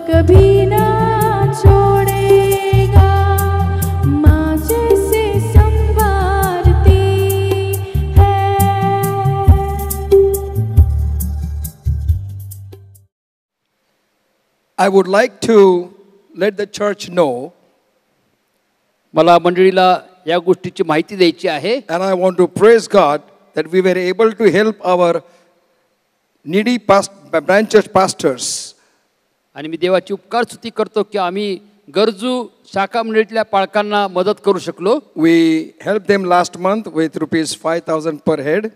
कभी ना छोड़ेगा, माँ जैसे संवारती है। I would like to let the church know, मला मंडळीला या गोष्टीची माहिती द्यायची आहे and I want to praise God that we were able to help our needy branch church pastors. आणि मी देवाची उपकार स्तुती करतो की आम्ही गरजू शाखा मंडळीतल्या पालकांना मदत करू शकलो. We helped them last month with ₹5,000 per head.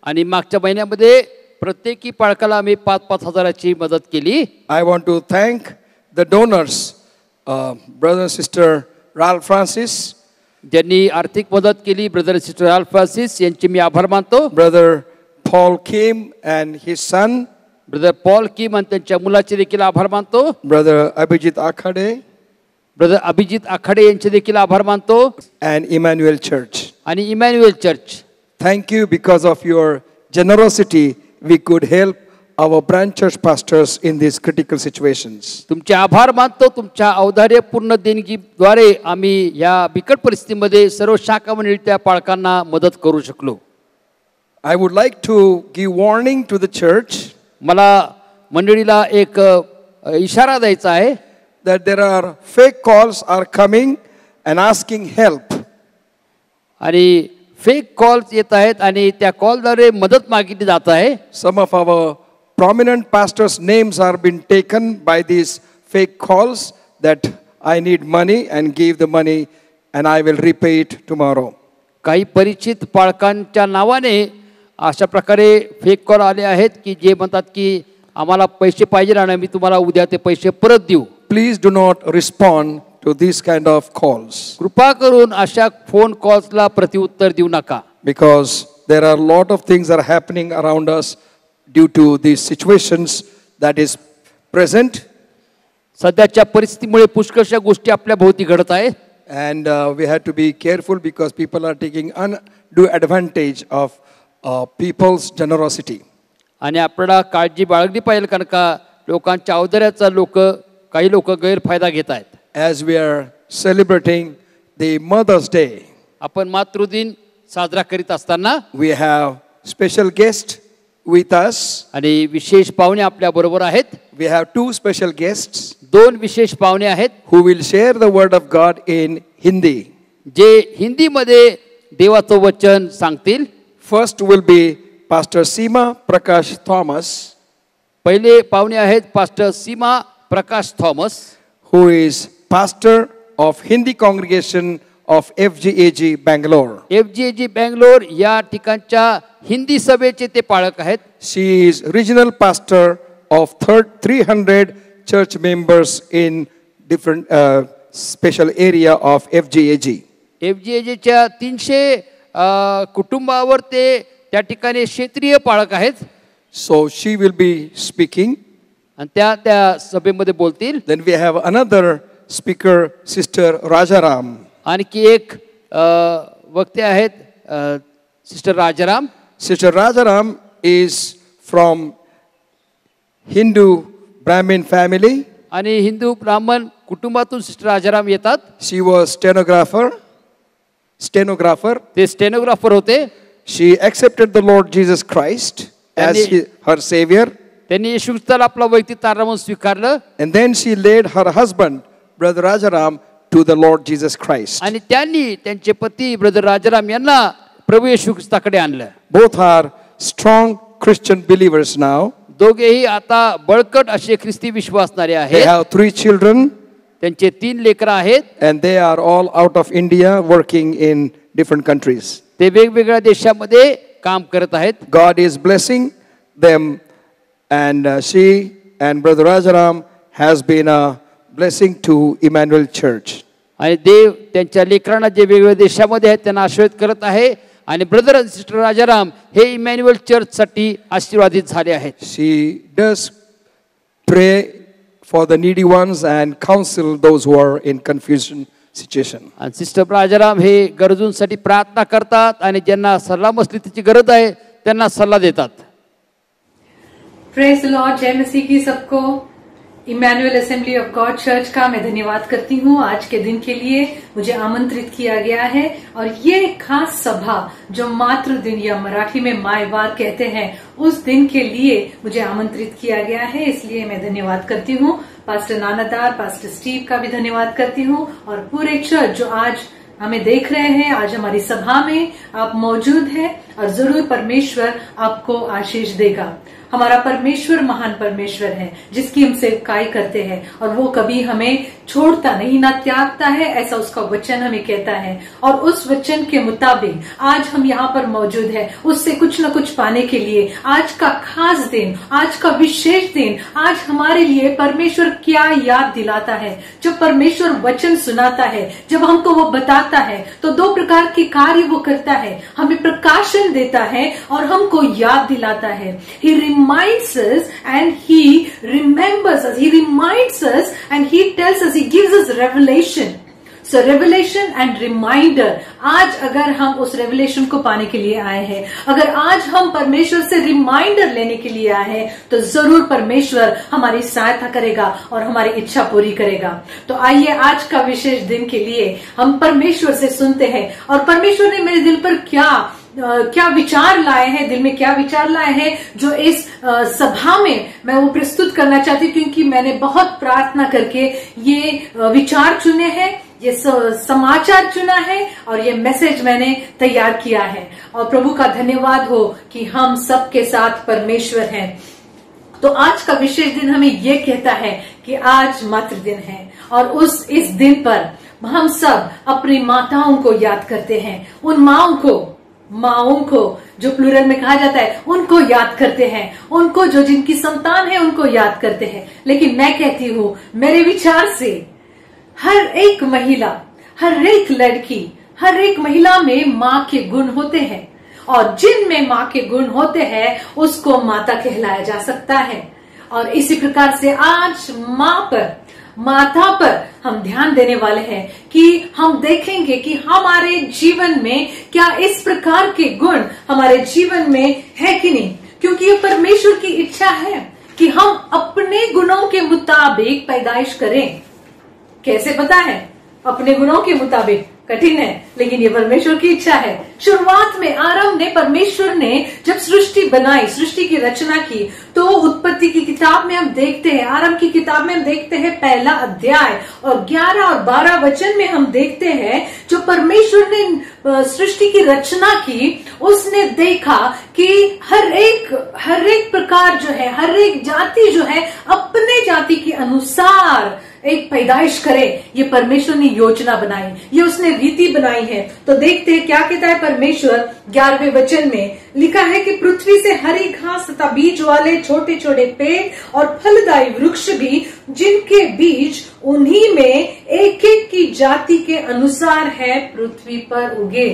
आणि मागच्या महिन्यामध्ये प्रत्येकी पालकाला आम्ही 5-5 हजाराची मदत केली. I want to thank the donors, brother and sister Ralph Francis, ज्यांनी आर्थिक मदत केली, ब्रदर सिस्टर राल्फ फ्रान्सिस यांचे मी आभार मानतो. brother Paul Kim and his son, brother Paul Kim आणि त्यांच्या मुलाचे देखील आभार मानतो. brother Abhijit Akhade, brother Abhijit Akhade यांचे देखील आभार मानतो. and Emmanuel Church. आणि Emmanuel church. Thank you, because of your generosity we could help our branch church pastors in these critical situations. तुमचे आभार मानतो. तुमच्या औदार्यपूर्ण देणगीद्वारे आम्ही या बिकट परिस्थितीमध्ये सर्व शाखा मंडळीच्या पालकांना मदत करू शकलो. I would like to give warning to the church मला मंडळीला एक इशारा द्यायचा आहे that there are fake calls are coming and asking help. आणि फेक कॉल्स येत आहेत आणि त्या कॉलद्वारे मदत मागितली जात आहे. Some of our prominent pastors' names are been taken by these fake calls that I need money and give the money and I will repay it tomorrow. काही परिचित पालकांच्या नावाने अशा प्रकारे फेक कॉल आले आहेत की जे म्हणतात की आम्हाला पैसे पाहिजे आणि मी तुम्हाला उद्या ते पैसे परत देऊ. Please do not respond to these kind of calls, कृपा करून अशा फोन कॉल्सला प्रत्युत्तर देऊ नका. because there are a lot of things are happening around us due to these situations that is present, सध्याच्या परिस्थितीमुळे पुष्कळशा गोष्टी आपल्या भोवती घडत आहेत. and we have to be careful because people are taking undue advantage of people's generosity. आणि आपल्याला काळजी बाळगली पाहिजे कारण का लोकांच्या औदार्याचा काही लोक गैरफायदा घेत आहेत. As we are celebrating the Mother's Day, आपण मातृदिन साजरा करीत असताना we have special guests with us. आणि विशेष पाहुणे आपल्या बरोबर आहेत. We have two special guests 2 विशेष पाहुणे आहेत who will share the word of God in Hindi. जे हिंदीमध्ये देवाचं वचन सांगतील. First will be Pastor Seema Prakash Thomas, पहिले पाहुणे आहेत pastor Seema Prakash Thomas, who is pastor of Hindi congregation of FGAG Bangalore. FGAG Bangalore या ठिकाणच्या हिंदी सभेचे ते पालक आहेत. She is regional pastor of 300 church members in different special area of FGAG. FGAGच्या 300 कुटुंबावर ते त्या ठिकाणी क्षेत्रीय पालक आहेत. So she will be speaking. आणि त्या सभेमध्ये बोलतील. Then we have another speaker, Sister Rajaram. आणखी एक वक्ते आहेत sister Rajaram. Sister Rajaram is from Hindu Brahmin family. आणि हिंदू ब्राह्मण कुटुंबातून सिस्टर राजाराम येतात. She was stenographer. ते स्टेनोग्राफर होते. She accepted the Lord Jesus Christ as her savior. त्यांनी येशू ख्रिस्ताला आपला वैयक्तिक तारणा म्हणून स्वीकारलं. And then she led her husband, Brother Rajaram, to the Lord Jesus Christ. आणि त्यांनी त्यांचे पती ब्रदर राजाराम यांना प्रभू येशू ख्रिस्ताकडे आणलं. Both are strong Christian believers now. दोघेही आता बळकट असे ख्रिस्ती विश्वासणारे They आहेत. have 3 children. त्यांचे 3 लेकरं आहेत. And they are all out of India working in different countries. ते वेगवेगळ्या देशामध्ये काम करत आहेत. God is blessing them, and she and Brother Rajaram has been a blessing to Emmanuel Church. आणि देव त्यांच्या लेकरांना जे वेगवेगळ्या देशामध्ये आहेत त्यांना आशीर्वाद करत आहे. आणि ब्रदर आणि सिस्टर राजाराम हे इमॅन्युअल चर्चसाठी आशीर्वादित झाले आहेत. She does pray for the needy ones and counsel those who are in confusion situation. आणि सिस्टर राजाराम हे गरजूंसाठी प्रार्थना करतात आणि ज्यांना सल्ला मसलतीची गरज आहे त्यांना सल्ला देतात. Praise the Lord. जय मसीह की सबको. Emmanuel assembly of God church का मैं धन्यवाद करती हूँ। आज के दिन के लिए मुझे आमंत्रित किया गया है और ये खास सभा जो मातृ दिन या मराठी में मायवार कहते हैं, उस दिन के लिए मुझे आमंत्रित किया गया है, इसलिए मैं धन्यवाद करती हूँ। पास्टर नानादार, पास्टर स्टीव का भी धन्यवाद करती हूँ और पूरे चर्च जो आज हमें देख रहे हैं, आज हमारी सभा में आप मौजूद हैं और जरूर परमेश्वर आपको आशीष देगा। हमारा परमेश्वर महान परमेश्वर है जिसकी हम सेवकाई करते हैं और वो कभी हमें छोड़ता नहीं, ना त्यागता है, ऐसा उसका वचन हमें कहता है। और उस वचन के मुताबिक आज हम यहाँ पर मौजूद है उससे कुछ न कुछ पाने के लिए। आज का खास दिन, आज का विशेष दिन, आज हमारे लिए परमेश्वर क्या याद दिलाता है। जब परमेश्वर वचन सुनाता है, जब हमको वो बताता है, तो दो प्रकार के कार्य वो करता है। हमें प्रकाशन देता है और हमको याद दिलाता है। He reminds us and he remembers us. He reminds us and he tells us, he gives us revelation. So revelation and reminder. आज अगर हम उस revelation को पाने के लिए आए हैं, अगर आज हम परमेश्वर से रिमाइंडर लेने के लिए आए हैं, तो जरूर परमेश्वर हमारी सहायता करेगा और हमारी इच्छा पूरी करेगा। तो आइए आज का विशेष दिन के लिए हम परमेश्वर से सुनते हैं और परमेश्वर ने मेरे दिल पर क्या विचार लाए हैं, दिल में क्या विचार लाए हैं, जो इस सभा में मैं वो प्रस्तुत करना चाहती हूँ, क्योंकि मैंने बहुत प्रार्थना करके ये विचार चुने हैं, ये समाचार चुना है और ये मैसेज मैंने तैयार किया है। और प्रभु का धन्यवाद हो कि हम सबके साथ परमेश्वर हैं। तो आज का विशेष दिन हमें ये कहता है कि आज मातृ दिन है और इस दिन पर हम सब अपनी माताओं को याद करते हैं। उन माओं को जो प्लूरल में कहा जाता है, उनको याद करते हैं, उनको जो जिनकी संतान है उनको याद करते हैं। लेकिन मैं कहती हूँ, मेरे विचार से हर एक महिला, हर एक लड़की, हर एक महिला में माँ के गुण होते हैं और जिनमें माँ के गुण होते हैं उसको माता कहलाया जा सकता है। और इसी प्रकार से आज माता पर हम ध्यान देने वाले हैं कि हम देखेंगे कि हमारे जीवन में क्या इस प्रकार के गुण हमारे जीवन में है कि नहीं, क्योंकि ये परमेश्वर की इच्छा है कि हम अपने गुणों के मुताबिक पैदाइश करें। कैसे पता है? अपने गुणों के मुताबिक कठिन है, लेकिन ये परमेश्वर की इच्छा है। शुरुआत में आरंभ में परमेश्वर ने जब सृष्टि बनाई, सृष्टि की रचना की, तो उत्पत्ति की किताब में हम देखते हैं, आरंभ की किताब में हम देखते हैं पहला अध्याय और 11 और 12 वचन में हम देखते हैं, जो परमेश्वर ने सृष्टि की रचना की, उसने देखा कि हर एक प्रकार जो है, हर एक जाति जो है अपने जाति के अनुसार एक पैदाइश करे। ये परमेश्वर ने योजना बनाई, ये उसने रीति बनाई है। तो देखते हैं क्या कहता है परमेश्वर। 11वें वचन में लिखा है कि पृथ्वी से हरी घास तथा बीज वाले छोटे छोटे पेड़ और फलदायी वृक्ष भी, जिनके बीज उन्हीं में एक एक की जाति के अनुसार है, पृथ्वी पर उगे।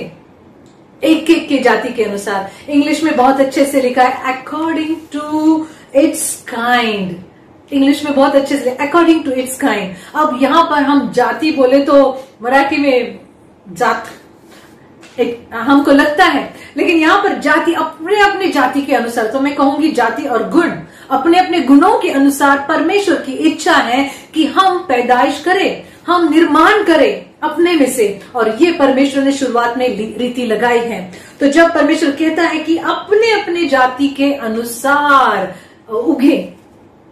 एक एक की जाति के अनुसार। इंग्लिश में बहुत अच्छे से लिखा है according to its kind. English में बहुत अच्छे से अकॉर्डिंग टू इट्स काइंड। अब यहाँ पर हम जाति बोले तो मराठी में जात हमको लगता है, लेकिन यहाँ पर जाति अपने अपने जाति के अनुसार, तो मैं कहूंगी जाति और गुण अपने अपने गुणों के अनुसार परमेश्वर की इच्छा है कि हम पैदाइश करें, हम निर्माण करें अपने में से। और ये परमेश्वर ने शुरुआत में रीति लगाई है। तो जब परमेश्वर कहता है कि अपने अपने जाति के अनुसार उगे,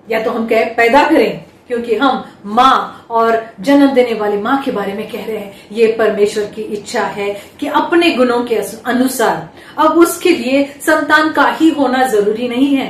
या तो हम कहें पैदा करें, क्योंकि हम माँ और जन्म देने वाली माँ के बारे में कह रहे हैं, ये परमेश्वर की इच्छा है कि अपने गुणों के अनुसार। अब उसके लिए संतान का ही होना जरूरी नहीं है।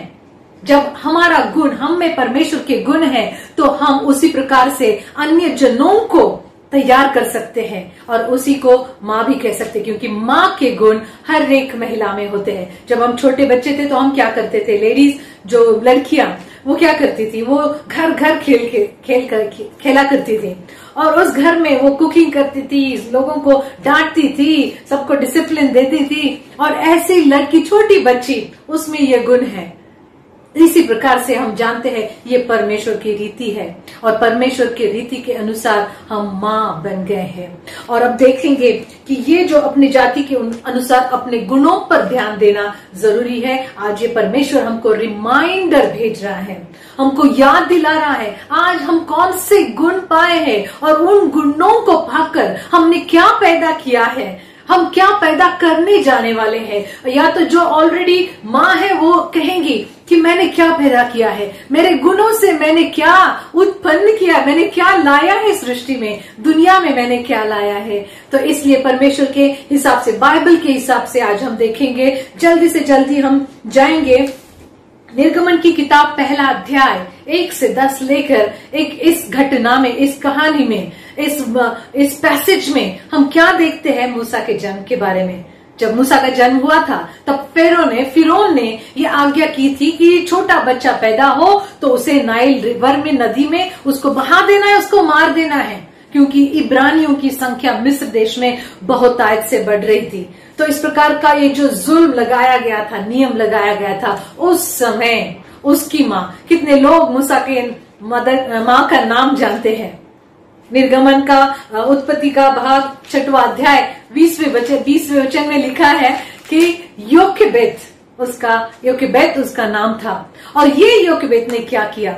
जब हमारा गुण, हम में परमेश्वर के गुण है, तो हम उसी प्रकार से अन्य जनों को तैयार कर सकते हैं और उसी को माँ भी कह सकते हैं, क्योंकि माँ के गुण हर एक महिला में होते हैं। जब हम छोटे बच्चे थे तो हम क्या करते थे, लेडीज जो लड़कियां, वो क्या करती थी, वो घर घर खेला करती थी और उस घर में वो कुकिंग करती थी, लोगों को डांटती थी, सबको डिसिप्लिन देती थी। और ऐसी लड़की, छोटी बच्ची, उसमें ये गुण है। इसी प्रकार से हम जानते हैं ये परमेश्वर की रीति है और परमेश्वर की रीति के अनुसार हम माँ बन गए हैं। और अब देखेंगे कि ये जो अपनी जाति के अनुसार अपने गुणों पर ध्यान देना जरूरी है। आज ये परमेश्वर हमको रिमाइंडर भेज रहा है, हमको याद दिला रहा है आज हम कौन से गुण पाए हैं और उन गुणों को पाकर हमने क्या पैदा किया है, हम क्या पैदा करने जाने वाले हैं। या तो जो ऑलरेडी माँ है वो कहेंगी कि मैंने क्या पैदा किया है, मेरे गुणों से मैंने क्या उत्पन्न किया, मैंने क्या लाया है सृष्टि में, दुनिया में मैंने क्या लाया है। तो इसलिए परमेश्वर के हिसाब से, बाइबल के हिसाब से आज हम देखेंगे। जल्दी से जल्दी हम जाएंगे निर्गमन की किताब पहला अध्याय 1 से 10 लेकर एक इस घटना में, इस कहानी में, इस पैसेज में हम क्या देखते हैं मूसा के जन्म के बारे में। जब मूसा का जन्म हुआ था तब फिरौन ने ये आज्ञा की थी कि छोटा बच्चा पैदा हो तो उसे नाइल रिवर में, नदी में उसको बहा देना है, उसको मार देना है, क्योंकि इब्रानियों की संख्या मिस्र देश में बहुतायत से बढ़ रही थी। तो इस प्रकार का ये जो जुल्म लगाया गया था, नियम लगाया गया था, उस समय उसकी माँ, कितने लोग मूसा के माँ का नाम जानते हैं। निर्गमन का उत्पत्ति का भाग 6वां अध्याय 20वें वचन में लिखा है कि योकेबेत उसका नाम था। और ये योकेबेत ने क्या किया,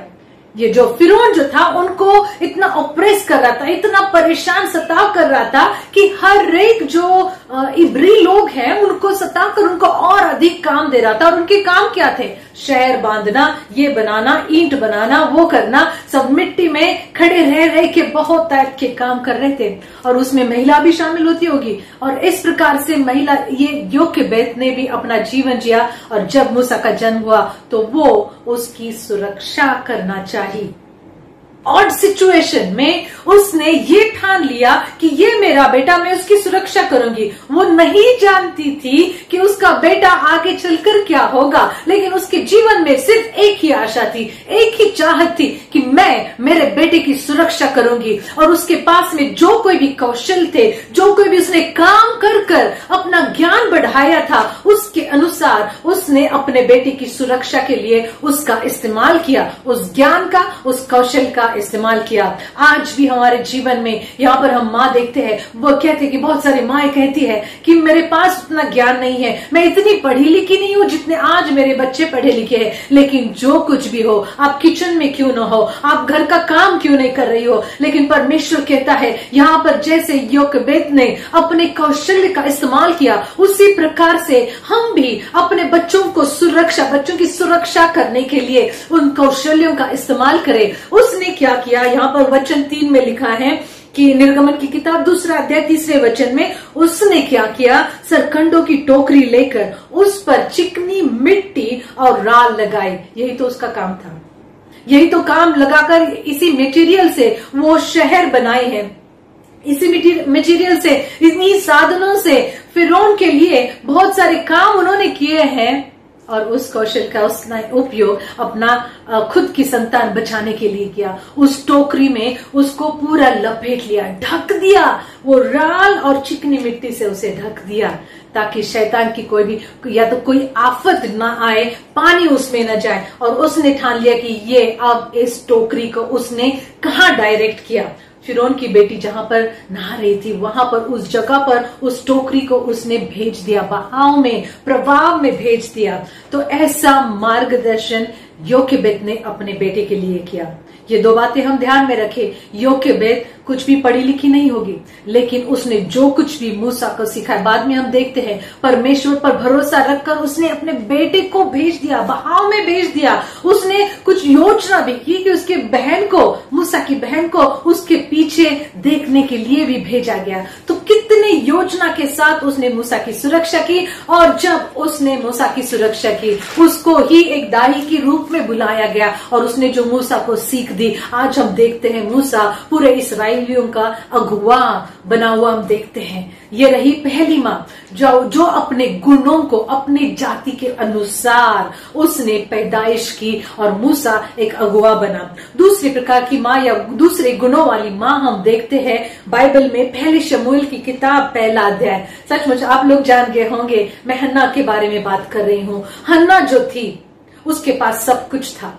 ये जो फिरौन जो था उनको इतना ऑप्रेस कर रहा था, इतना परेशान सताव कर रहा था कि हर एक जो इब्री लोग हैं उनको सताव कर उनको और अधिक काम दे रहा था। और उनके काम क्या थे, शहर बांधना, ये बनाना, ईंट बनाना, वो करना, सब मिट्टी में खड़े रह के बहुत टाइप के काम कर रहे थे। और उसमें महिला भी शामिल होती होगी। और इस प्रकार से महिला, ये योकेबेत ने भी अपना जीवन जिया। और जब मूसा का जन्म हुआ तो वो उसकी सुरक्षा करना चाहिए। ऑड सिचुएशन में उसने ये ठान लिया कि ये मेरा बेटा, मैं उसकी सुरक्षा करूंगी। वो नहीं जानती थी कि उसका बेटा आगे चलकर क्या होगा, लेकिन उसके जीवन में सिर्फ एक ही आशा थी, एक ही चाहत थी कि मैं मेरे बेटे की सुरक्षा करूंगी। और उसके पास में जो कोई भी कौशल थे, जो कोई भी उसने काम कर कर अपना ज्ञान बढ़ाया था, उसके अनुसार उसने अपने बेटे की सुरक्षा के लिए उसका इस्तेमाल किया, उस ज्ञान का, उस कौशल का इस्तेमाल किया। आज भी हमारे जीवन में यहाँ पर हम माँ देखते हैं, वो कहते हैं कि बहुत सारी माएं कहती है कि मेरे पास उतना ज्ञान नहीं है, मैं इतनी पढ़ी लिखी नहीं हूँ जितने आज मेरे बच्चे पढ़े लिखे हैं। लेकिन जो कुछ भी हो, आप किचन में क्यों ना हो, आप घर का काम क्यों नहीं कर रही हो, लेकिन परमेश्वर कहता है यहाँ पर जैसे योकेबेत ने अपने कौशल्य का इस्तेमाल किया, उसी प्रकार से हम भी अपने बच्चों की सुरक्षा करने के लिए उन कौशल्यों का इस्तेमाल करें। उसने क्या किया, यहाँ पर वचन 3 में लिखा है कि निर्गमन की किताब 2 अध्याय 3 वचन में उसने क्या किया, सरकंडों की टोकरी लेकर उस पर चिकनी मिट्टी और राल लगाई। यही तो उसका काम था, यही तो काम लगाकर इसी मटेरियल से वो शहर बनाए हैं, इसी मटेरियल से, इन्हीं साधनों से फिरौन के लिए बहुत सारे काम उन्होंने किए हैं। और उस कौशल का उसने उपयोग अपना खुद की संतान बचाने के लिए किया। उस टोकरी में उसको पूरा लपेट लिया, ढक दिया, वो राल और चिकनी मिट्टी से उसे ढक दिया, ताकि शैतान की कोई भी, या तो कोई आफत ना आए, पानी उसमें न जाए। और उसने ठान लिया कि ये अब इस टोकरी को उसने कहाँ डायरेक्ट किया, फिरौन की बेटी जहां पर नहा रही थी वहां पर, उस जगह पर उस टोकरी को उसने भेज दिया, बहाव में, प्रभाव में भेज दिया। तो ऐसा मार्गदर्शन योकेबेत ने अपने बेटे के लिए किया। ये 2 बातें हम ध्यान में रखें। योकेबेत कुछ भी पढ़ी लिखी नहीं होगी, लेकिन उसने जो कुछ भी मूसा को सिखाया, बाद में हम देखते हैं परमेश्वर पर भरोसा रखकर उसने अपने बेटे को भेज दिया, बहाव में भेज दिया। उसने कुछ योजना भी की कि उसके बहन को, मूसा की बहन को उसके पीछे देखने के लिए भी भेजा गया। तो कितने योजना के साथ उसने मूसा की सुरक्षा की। और जब उसने मूसा की सुरक्षा की, उसको ही एक दाई के रूप में बुलाया गया और उसने जो मूसा को सीख दी। आज हम देखते हैं मूसा पूरे इस्राएलियों का अगुवा बना हुआ हम देखते हैं। ये रही पहली माँ जो अपने गुणों को अपनी जाति के अनुसार उसने पैदाइश की और मूसा एक अगुवा बना। दूसरी प्रकार की माँ या दूसरे गुणों वाली माँ हम देखते हैं बाइबल में पहले शमूएल की किताब 1 अध्याय। सचमुच आप लोग जान गए होंगे, मैं हन्ना के बारे में बात कर रही हूँ। हन्ना जो थी उसके पास सब कुछ था।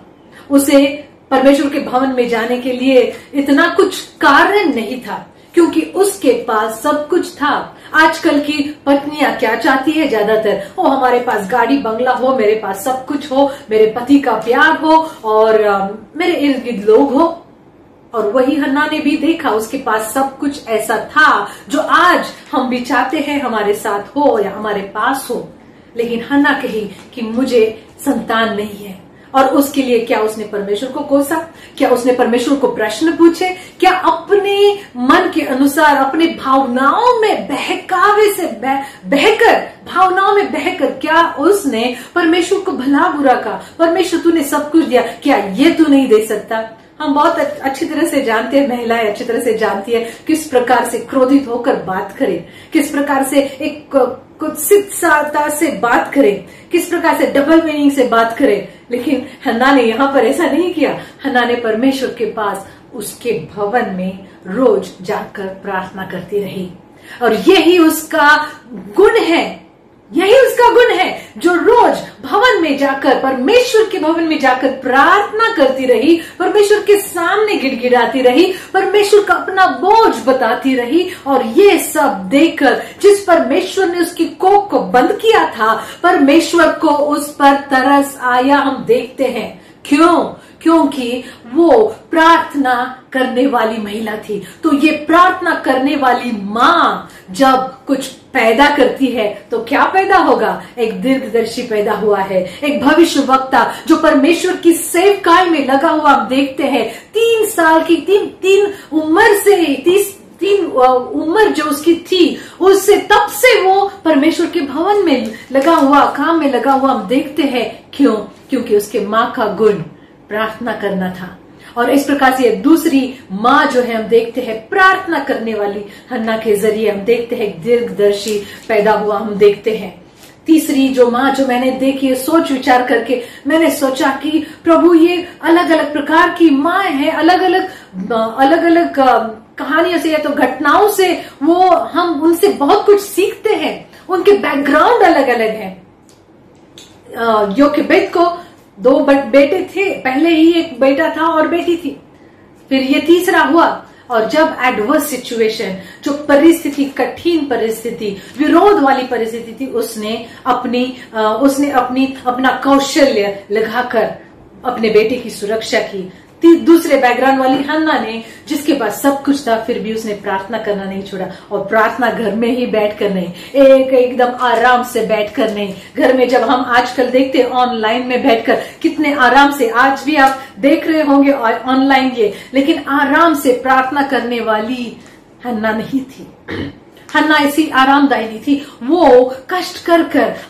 उसे परमेश्वर के भवन में जाने के लिए इतना कुछ कारण नहीं था, क्योंकि उसके पास सब कुछ था। आजकल की पत्नियां क्या चाहती है ज्यादातर, ओ हमारे पास गाड़ी बंगला हो, मेरे पास सब कुछ हो, मेरे पति का प्यार हो और मेरे इर्द गिर्द लोग हो। और वही हन्ना ने भी देखा, उसके पास सब कुछ ऐसा था जो आज हम भी चाहते हैं हमारे साथ हो या हमारे पास हो। लेकिन हन्ना कही कि मुझे संतान नहीं है। और उसके लिए क्या उसने परमेश्वर को कोसा? क्या उसने परमेश्वर को प्रश्न पूछे? क्या अपने मन के अनुसार, अपने भावनाओं में बहकावे से बहकर, भावनाओं में बहकर क्या उसने परमेश्वर को भला बुरा कहा? परमेश्वर तूने सब कुछ दिया, क्या ये तू नहीं दे सकता? हम बहुत अच्छी तरह से जानते हैं, महिलाएं अच्छी तरह से जानती है किस प्रकार से क्रोधित होकर बात करे, किस प्रकार से एक कुत्सितता से बात करे, किस प्रकार से डबल मीनिंग से बात करे। लेकिन हन्ना ने यहाँ पर ऐसा नहीं किया। हन्ना ने परमेश्वर के पास, उसके भवन में रोज जाकर प्रार्थना करती रही। और यही उसका गुण है, यही उसका गुण है, जो रोज भवन में जाकर, परमेश्वर के भवन में जाकर प्रार्थना करती रही, परमेश्वर के सामने गिड़गिड़ाती रही, परमेश्वर का अपना बोझ बताती रही। और ये सब देखकर जिस परमेश्वर ने उसकी कोख को बंद किया था, परमेश्वर को उस पर तरस आया। हम देखते हैं क्यों? क्योंकि वो प्रार्थना करने वाली महिला थी। तो ये प्रार्थना करने वाली माँ जब कुछ पैदा करती है तो क्या पैदा होगा? एक दीर्घदर्शी पैदा हुआ है, एक भविष्य वक्ता जो परमेश्वर की सेवकाई में लगा हुआ। हम देखते हैं 3 साल की, तीन उम्र से, 3 उम्र जो उसकी थी, उससे तब से वो परमेश्वर के भवन में लगा हुआ, काम में लगा हुआ। हम देखते हैं क्यों? क्योंकि उसके माँ का गुण प्रार्थना करना था। और इस प्रकार से दूसरी माँ जो है, हम देखते हैं प्रार्थना करने वाली हन्ना के जरिए हम देखते हैं दीर्घदर्शी पैदा हुआ। हम देखते हैं तीसरी जो माँ जो मैंने देखी, सोच विचार करके मैंने सोचा कि प्रभु ये अलग अलग प्रकार की माँ है, अलग अलग कहानियों से या तो घटनाओं से वो हम उनसे बहुत कुछ सीखते हैं। उनके बैकग्राउंड अलग अलग है। योकेबेद को 2 बेटे थे, पहले ही एक बेटा था और बेटी थी, फिर ये तीसरा हुआ। और जब एडवर्स सिचुएशन, जो परिस्थिति, कठिन परिस्थिति, विरोध वाली परिस्थिति थी, उसने अपना कौशल्य लगाकर अपने बेटे की सुरक्षा की। दूसरे बैकग्राउंड वाली हन्ना ने, जिसके पास सब कुछ था, फिर भी उसने प्रार्थना करना नहीं छोड़ा। और प्रार्थना घर में ही बैठकर नहीं, एकदम आराम से बैठकर नहीं। घर में जब हम आजकल देखते हैं ऑनलाइन में बैठकर कितने आराम से, आज भी आप देख रहे होंगे ऑनलाइन ये, लेकिन आराम से प्रार्थना करने वाली हन्ना नहीं थी। हन्ना ऐसी आरामदायी नहीं थी। वो कष्ट कर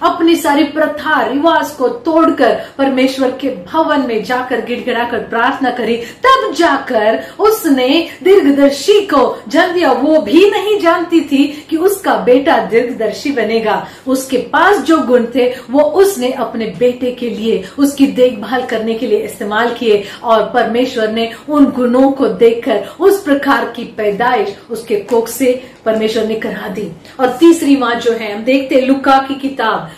अपनी सारी प्रथा रिवाज को तोड़कर परमेश्वर के भवन में जाकर गिड़गिड़ाकर प्रार्थना करी, तब जाकर उसने दीर्घदर्शी को जन्म दिया। वो भी नहीं जानती थी कि उसका बेटा दीर्घदर्शी बनेगा। उसके पास जो गुण थे वो उसने अपने बेटे के लिए, उसकी देखभाल करने के लिए इस्तेमाल किए। और परमेश्वर ने उन गुणों को देखकर उस प्रकार की पैदाइश उसके कोख से परमेश्वर ने करा दी। और तीसरी माँ जो है, हम देखते हैं लुका की किताब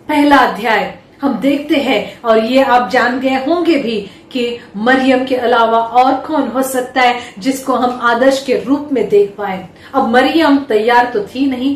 1 अध्याय हम देखते हैं, और ये आप जान गए होंगे भी कि मरियम के अलावा और कौन हो सकता है जिसको हम आदर्श के रूप में देख पाए। अब मरियम तैयार तो थी नहीं,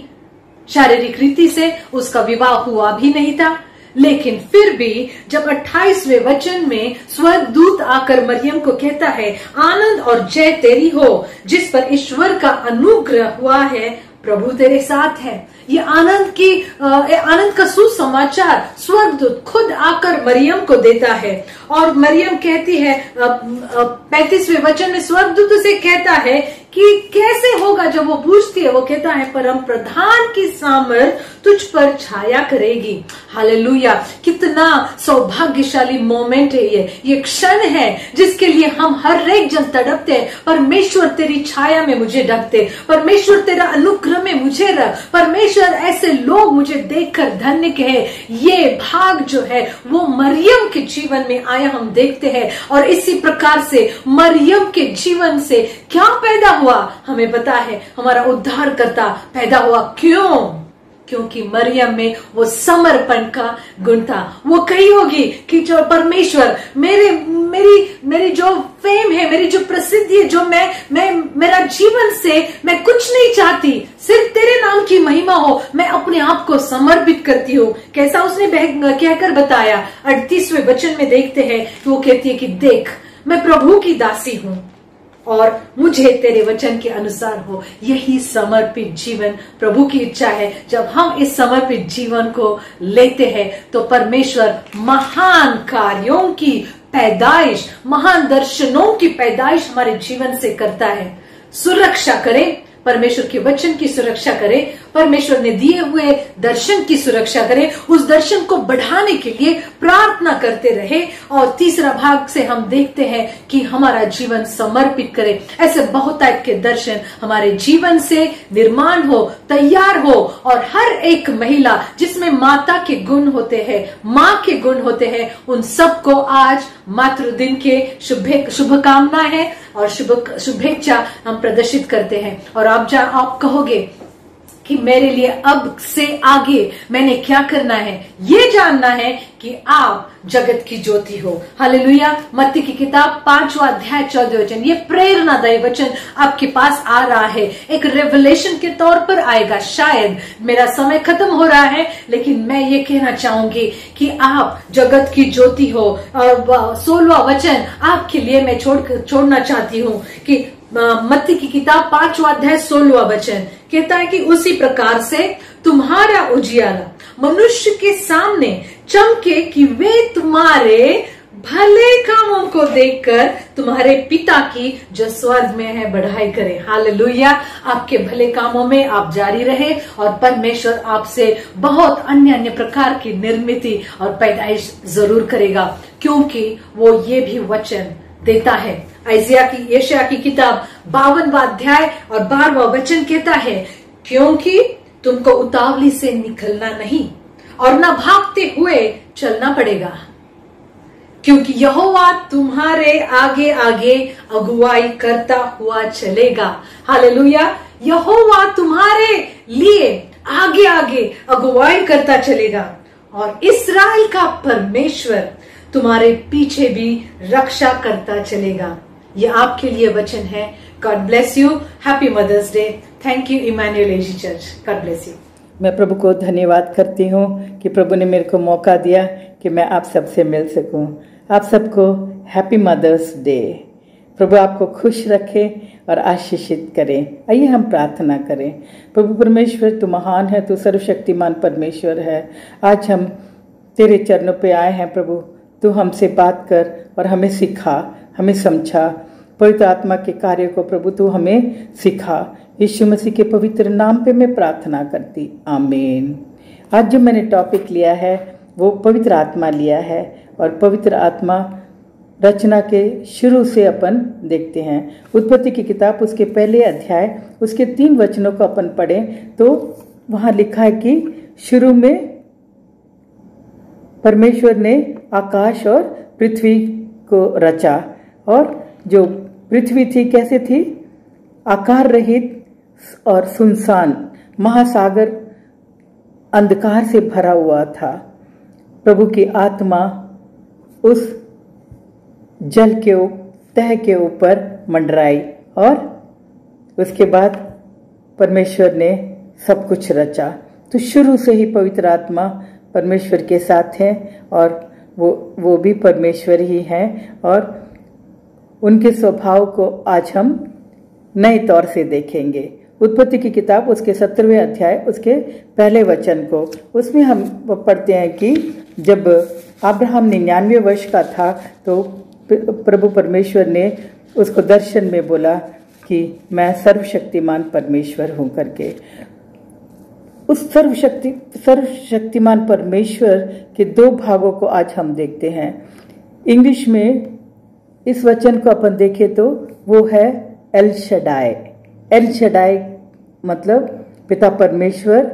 शारीरिक रीति से उसका विवाह हुआ भी नहीं था, लेकिन फिर भी जब 28वें वचन में स्वर्गदूत आकर मरियम को कहता है, आनंद और जय तेरी हो, जिस पर ईश्वर का अनुग्रह हुआ है, प्रभु तेरे साथ है। ये आनंद का सुसमाचार स्वर्गदूत खुद आकर मरियम को देता है। और मरियम कहती है 35वें वचन में स्वर्गदूत से कहता है कि कैसे होगा। जब वो पूछती है, वो कहता है परम प्रधान की सामर्थ तुझ पर छाया करेगी। हालेलुया! कितना सौभाग्यशाली मोमेंट है ये क्षण है जिसके लिए हम हर एक जन तड़पते हैं। परमेश्वर तेरी छाया में मुझे ढकते, परमेश्वर तेरा अनुग्रह में मुझे रख, परमेश्वर ऐसे लोग मुझे देखकर धन्य कहे। ये भाग जो है वो मरियम के जीवन में आया, हम देखते हैं। और इसी प्रकार से मरियम के जीवन से क्या पैदा हुआ हमें पता है, हमारा उद्धारकर्ता पैदा हुआ। क्यों? क्योंकि मरियम में वो समर्पण का गुण था। वो कही होगी कि जो परमेश्वर मेरी जो फेम है, मेरी जो प्रसिद्धि है, जो मैं मेरा जीवन से मैं कुछ नहीं चाहती, सिर्फ तेरे नाम की महिमा हो, मैं अपने आप को समर्पित करती हूँ। कैसा उसने कहकर बताया, 38वें वचन में देखते हैं कि वो कहती है कि देख, मैं प्रभु की दासी हूँ और मुझे तेरे वचन के अनुसार हो। यही समर्पित जीवन प्रभु की इच्छा है। जब हम इस समर्पित जीवन को लेते हैं तो परमेश्वर महान कार्यों की पैदाइश, महान दर्शनों की पैदाइश हमारे जीवन से करता है। सुरक्षा करें, परमेश्वर के वचन की सुरक्षा करें, परमेश्वर ने दिए हुए दर्शन की सुरक्षा करें, उस दर्शन को बढ़ाने के लिए प्रार्थना करते रहे। और तीसरा भाग से हम देखते हैं कि हमारा जीवन समर्पित करें। ऐसे बहुत टाइप के दर्शन हमारे जीवन से निर्माण हो, तैयार हो, और हर एक महिला जिसमें माता के गुण होते हैं, माँ के गुण होते हैं, उन सबको आज मातृ दिन के शुभकामना है और शुभेच्छा हम प्रदर्शित करते हैं। और आप कहोगे कि मेरे लिए अब से आगे मैंने क्या करना है, ये जानना है कि आप जगत की ज्योति हो। हालेलुया। मत्ती की किताब 5वां अध्याय 14 वचन, ये प्रेरणादायी वचन आपके पास आ रहा है, एक रेवलेशन के तौर पर आएगा। शायद मेरा समय खत्म हो रहा है, लेकिन मैं ये कहना चाहूंगी कि आप जगत की ज्योति हो। और 16वां वचन आपके लिए मैं छोड़ना चाहती हूँ कि मत्ती की किताब 5वां अध्याय 16वां वचन कहता है कि उसी प्रकार से तुम्हारा उजियाला मनुष्य के सामने चमके कि वे तुम्हारे भले कामों को देखकर तुम्हारे पिता की जो स्वर्ग में है बढ़ाई करे। हालेलुया। आपके भले कामों में आप जारी रहे और परमेश्वर आपसे बहुत अन्य प्रकार की निर्मिति और पैदाइश जरूर करेगा, क्योंकि वो ये भी वचन देता है। यशायाह की किताब 52वां अध्याय और 12वां वचन कहता है, क्योंकि तुमको उतावली से निकलना नहीं और ना भागते हुए चलना पड़ेगा, क्योंकि यहोवा तुम्हारे आगे आगे अगुवाई करता हुआ चलेगा। हालेलुया। यहोवा तुम्हारे लिए आगे आगे अगुवाई करता चलेगा और इस्राएल का परमेश्वर तुम्हारे पीछे भी रक्षा करता चलेगा। ये आपके लिए वचन है। God bless you. Happy mother's day. Thank you Emmanuel AG church. God bless you. मैं प्रभु को धन्यवाद करती हूँ कि प्रभु ने मेरे को मौका दिया कि मैं आप सबसे मिल सकूँ। आप सबको हैप्पी मदर्स डे। प्रभु आपको खुश रखे और आशीषित करें। आइए हम प्रार्थना करें। प्रभु परमेश्वर, तू महान है, तू सर्वशक्तिमान परमेश्वर है। आज हम तेरे चरणों पे आए हैं प्रभु। तू हमसे बात कर और हमें सिखा, हमें समझा। पवित्र आत्मा के कार्य को प्रभु तू हमें सिखा। यीशु मसीह के पवित्र नाम पे मैं प्रार्थना करती, आमीन। आज जो मैंने टॉपिक लिया है वो पवित्र आत्मा लिया है और पवित्र आत्मा रचना के शुरू से अपन देखते हैं। उत्पत्ति की किताब उसके पहले अध्याय उसके 3 वचनों को अपन पढ़ें तो वहाँ लिखा है कि शुरू में परमेश्वर ने आकाश और पृथ्वी को रचा। और जो पृथ्वी थी कैसे थी? आकार रहित और सुनसान, महासागर अंधकार से भरा हुआ था। प्रभु की आत्मा उस जल के तह के ऊपर मंडराई और उसके बाद परमेश्वर ने सब कुछ रचा। तो शुरू से ही पवित्र आत्मा परमेश्वर के साथ है और वो भी परमेश्वर ही हैं और उनके स्वभाव को आज हम नए तौर से देखेंगे। उत्पत्ति की किताब उसके 17वें अध्याय उसके पहले वचन को उसमें हम पढ़ते हैं कि जब अब्राहम 99 वर्ष का था तो प्रभु परमेश्वर ने उसको दर्शन में बोला कि मैं सर्वशक्तिमान परमेश्वर हूं करके। उस सर्वशक्तिमान परमेश्वर के 2 भागों को आज हम देखते हैं। इंग्लिश में इस वचन को अपन देखें तो वो है एल शडाई। एल शडाई मतलब पिता परमेश्वर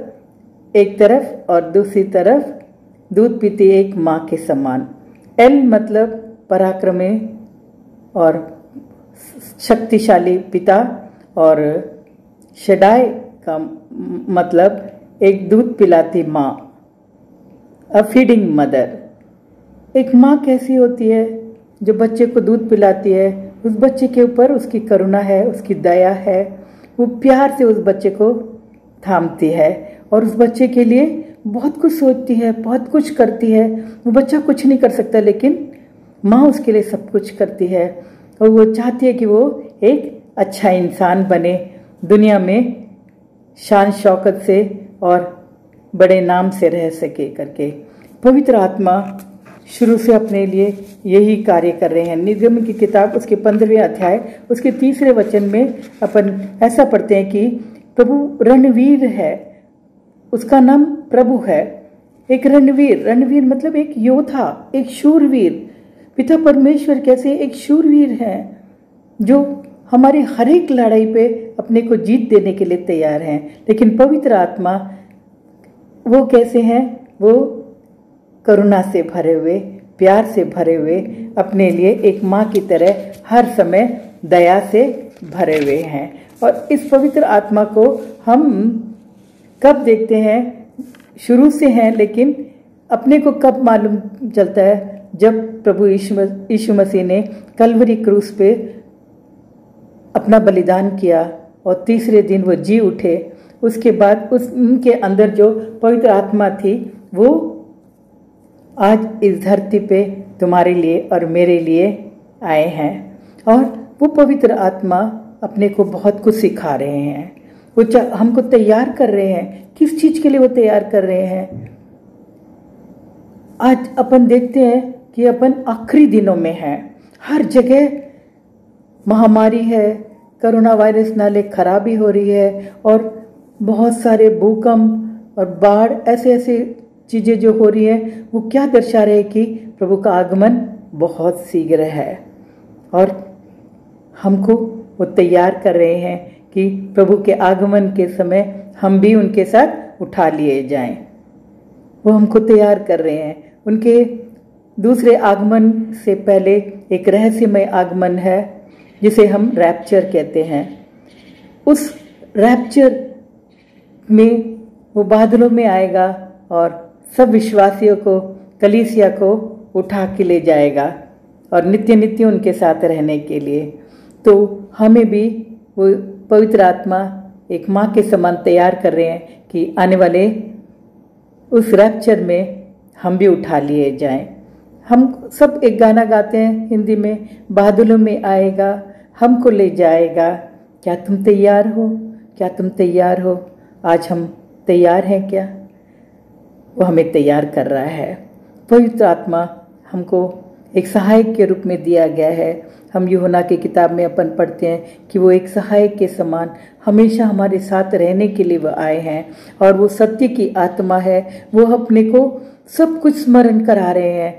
एक तरफ और दूसरी तरफ दूध पीती एक माँ के समान। एल मतलब पराक्रमी और शक्तिशाली पिता और शडाई का मतलब एक दूध पिलाती माँ, अ फीडिंग मदर। एक माँ कैसी होती है? जो बच्चे को दूध पिलाती है, उस बच्चे के ऊपर उसकी करुणा है, उसकी दया है, वो प्यार से उस बच्चे को थामती है और उस बच्चे के लिए बहुत कुछ सोचती है, बहुत कुछ करती है। वो बच्चा कुछ नहीं कर सकता, लेकिन माँ उसके लिए सब कुछ करती है और वो चाहती है कि वो एक अच्छा इंसान बने, दुनिया में शान शौकत से और बड़े नाम से रह सके करके। पवित्र आत्मा शुरू से अपने लिए यही कार्य कर रहे हैं। निर्गमन की किताब उसके 15वें अध्याय उसके 3 वचन में अपन ऐसा पढ़ते हैं कि प्रभु रणवीर है, उसका नाम प्रभु है। एक रणवीर, रणवीर मतलब एक योद्धा, एक शूरवीर। पिता परमेश्वर कैसे एक शूरवीर है जो हमारे हर एक लड़ाई पे अपने को जीत देने के लिए तैयार हैं। लेकिन पवित्र आत्मा वो कैसे हैं? वो करुणा से भरे हुए, प्यार से भरे हुए, अपने लिए एक माँ की तरह हर समय दया से भरे हुए हैं। और इस पवित्र आत्मा को हम कब देखते हैं? शुरू से हैं, लेकिन अपने को कब मालूम चलता है? जब प्रभु यीशु मसीह ने कलवरी क्रूस पे अपना बलिदान किया और तीसरे दिन वो जी उठे। उसके बाद उनके अंदर जो पवित्र आत्मा थी वो आज इस धरती पे तुम्हारे लिए और मेरे लिए आए हैं। और वो पवित्र आत्मा अपने को बहुत कुछ सिखा रहे हैं। वो हमको तैयार कर रहे हैं। किस चीज के लिए वो तैयार कर रहे हैं? आज अपन देखते हैं कि अपन आखिरी दिनों में हैं। हर जगह महामारी है, कोरोना वायरस नाले खराबी हो रही है और बहुत सारे भूकंप और बाढ़, ऐसे ऐसे चीजें जो हो रही है, वो क्या दर्शा रहे कि प्रभु का आगमन बहुत शीघ्र है। और हमको वो तैयार कर रहे हैं कि प्रभु के आगमन के समय हम भी उनके साथ उठा लिए जाएं। वो हमको तैयार कर रहे हैं। उनके दूसरे आगमन से पहले एक रहस्यमय आगमन है जिसे हम रैप्चर कहते हैं। उस रैप्चर में वो बादलों में आएगा और सब विश्वासियों को, कलीसिया को उठा के ले जाएगा और नित्य नित्य उनके साथ रहने के लिए। तो हमें भी वो पवित्र आत्मा एक माँ के समान तैयार कर रहे हैं कि आने वाले उस रैप्चर में हम भी उठा लिए जाएं। हम सब एक गाना गाते हैं हिंदी में, बादलों में आएगा हमको ले जाएगा। क्या तुम तैयार हो? क्या तुम तैयार हो? आज हम तैयार हैं क्या? वो हमें तैयार कर रहा है। पवित्र आत्मा हमको एक सहायक के रूप में दिया गया है। हम यूहन्ना की किताब में अपन पढ़ते हैं कि वो एक सहायक के समान हमेशा हमारे साथ रहने के लिए वो आए हैं और वो सत्य की आत्मा है। वो अपने को सब कुछ स्मरण करा रहे हैं।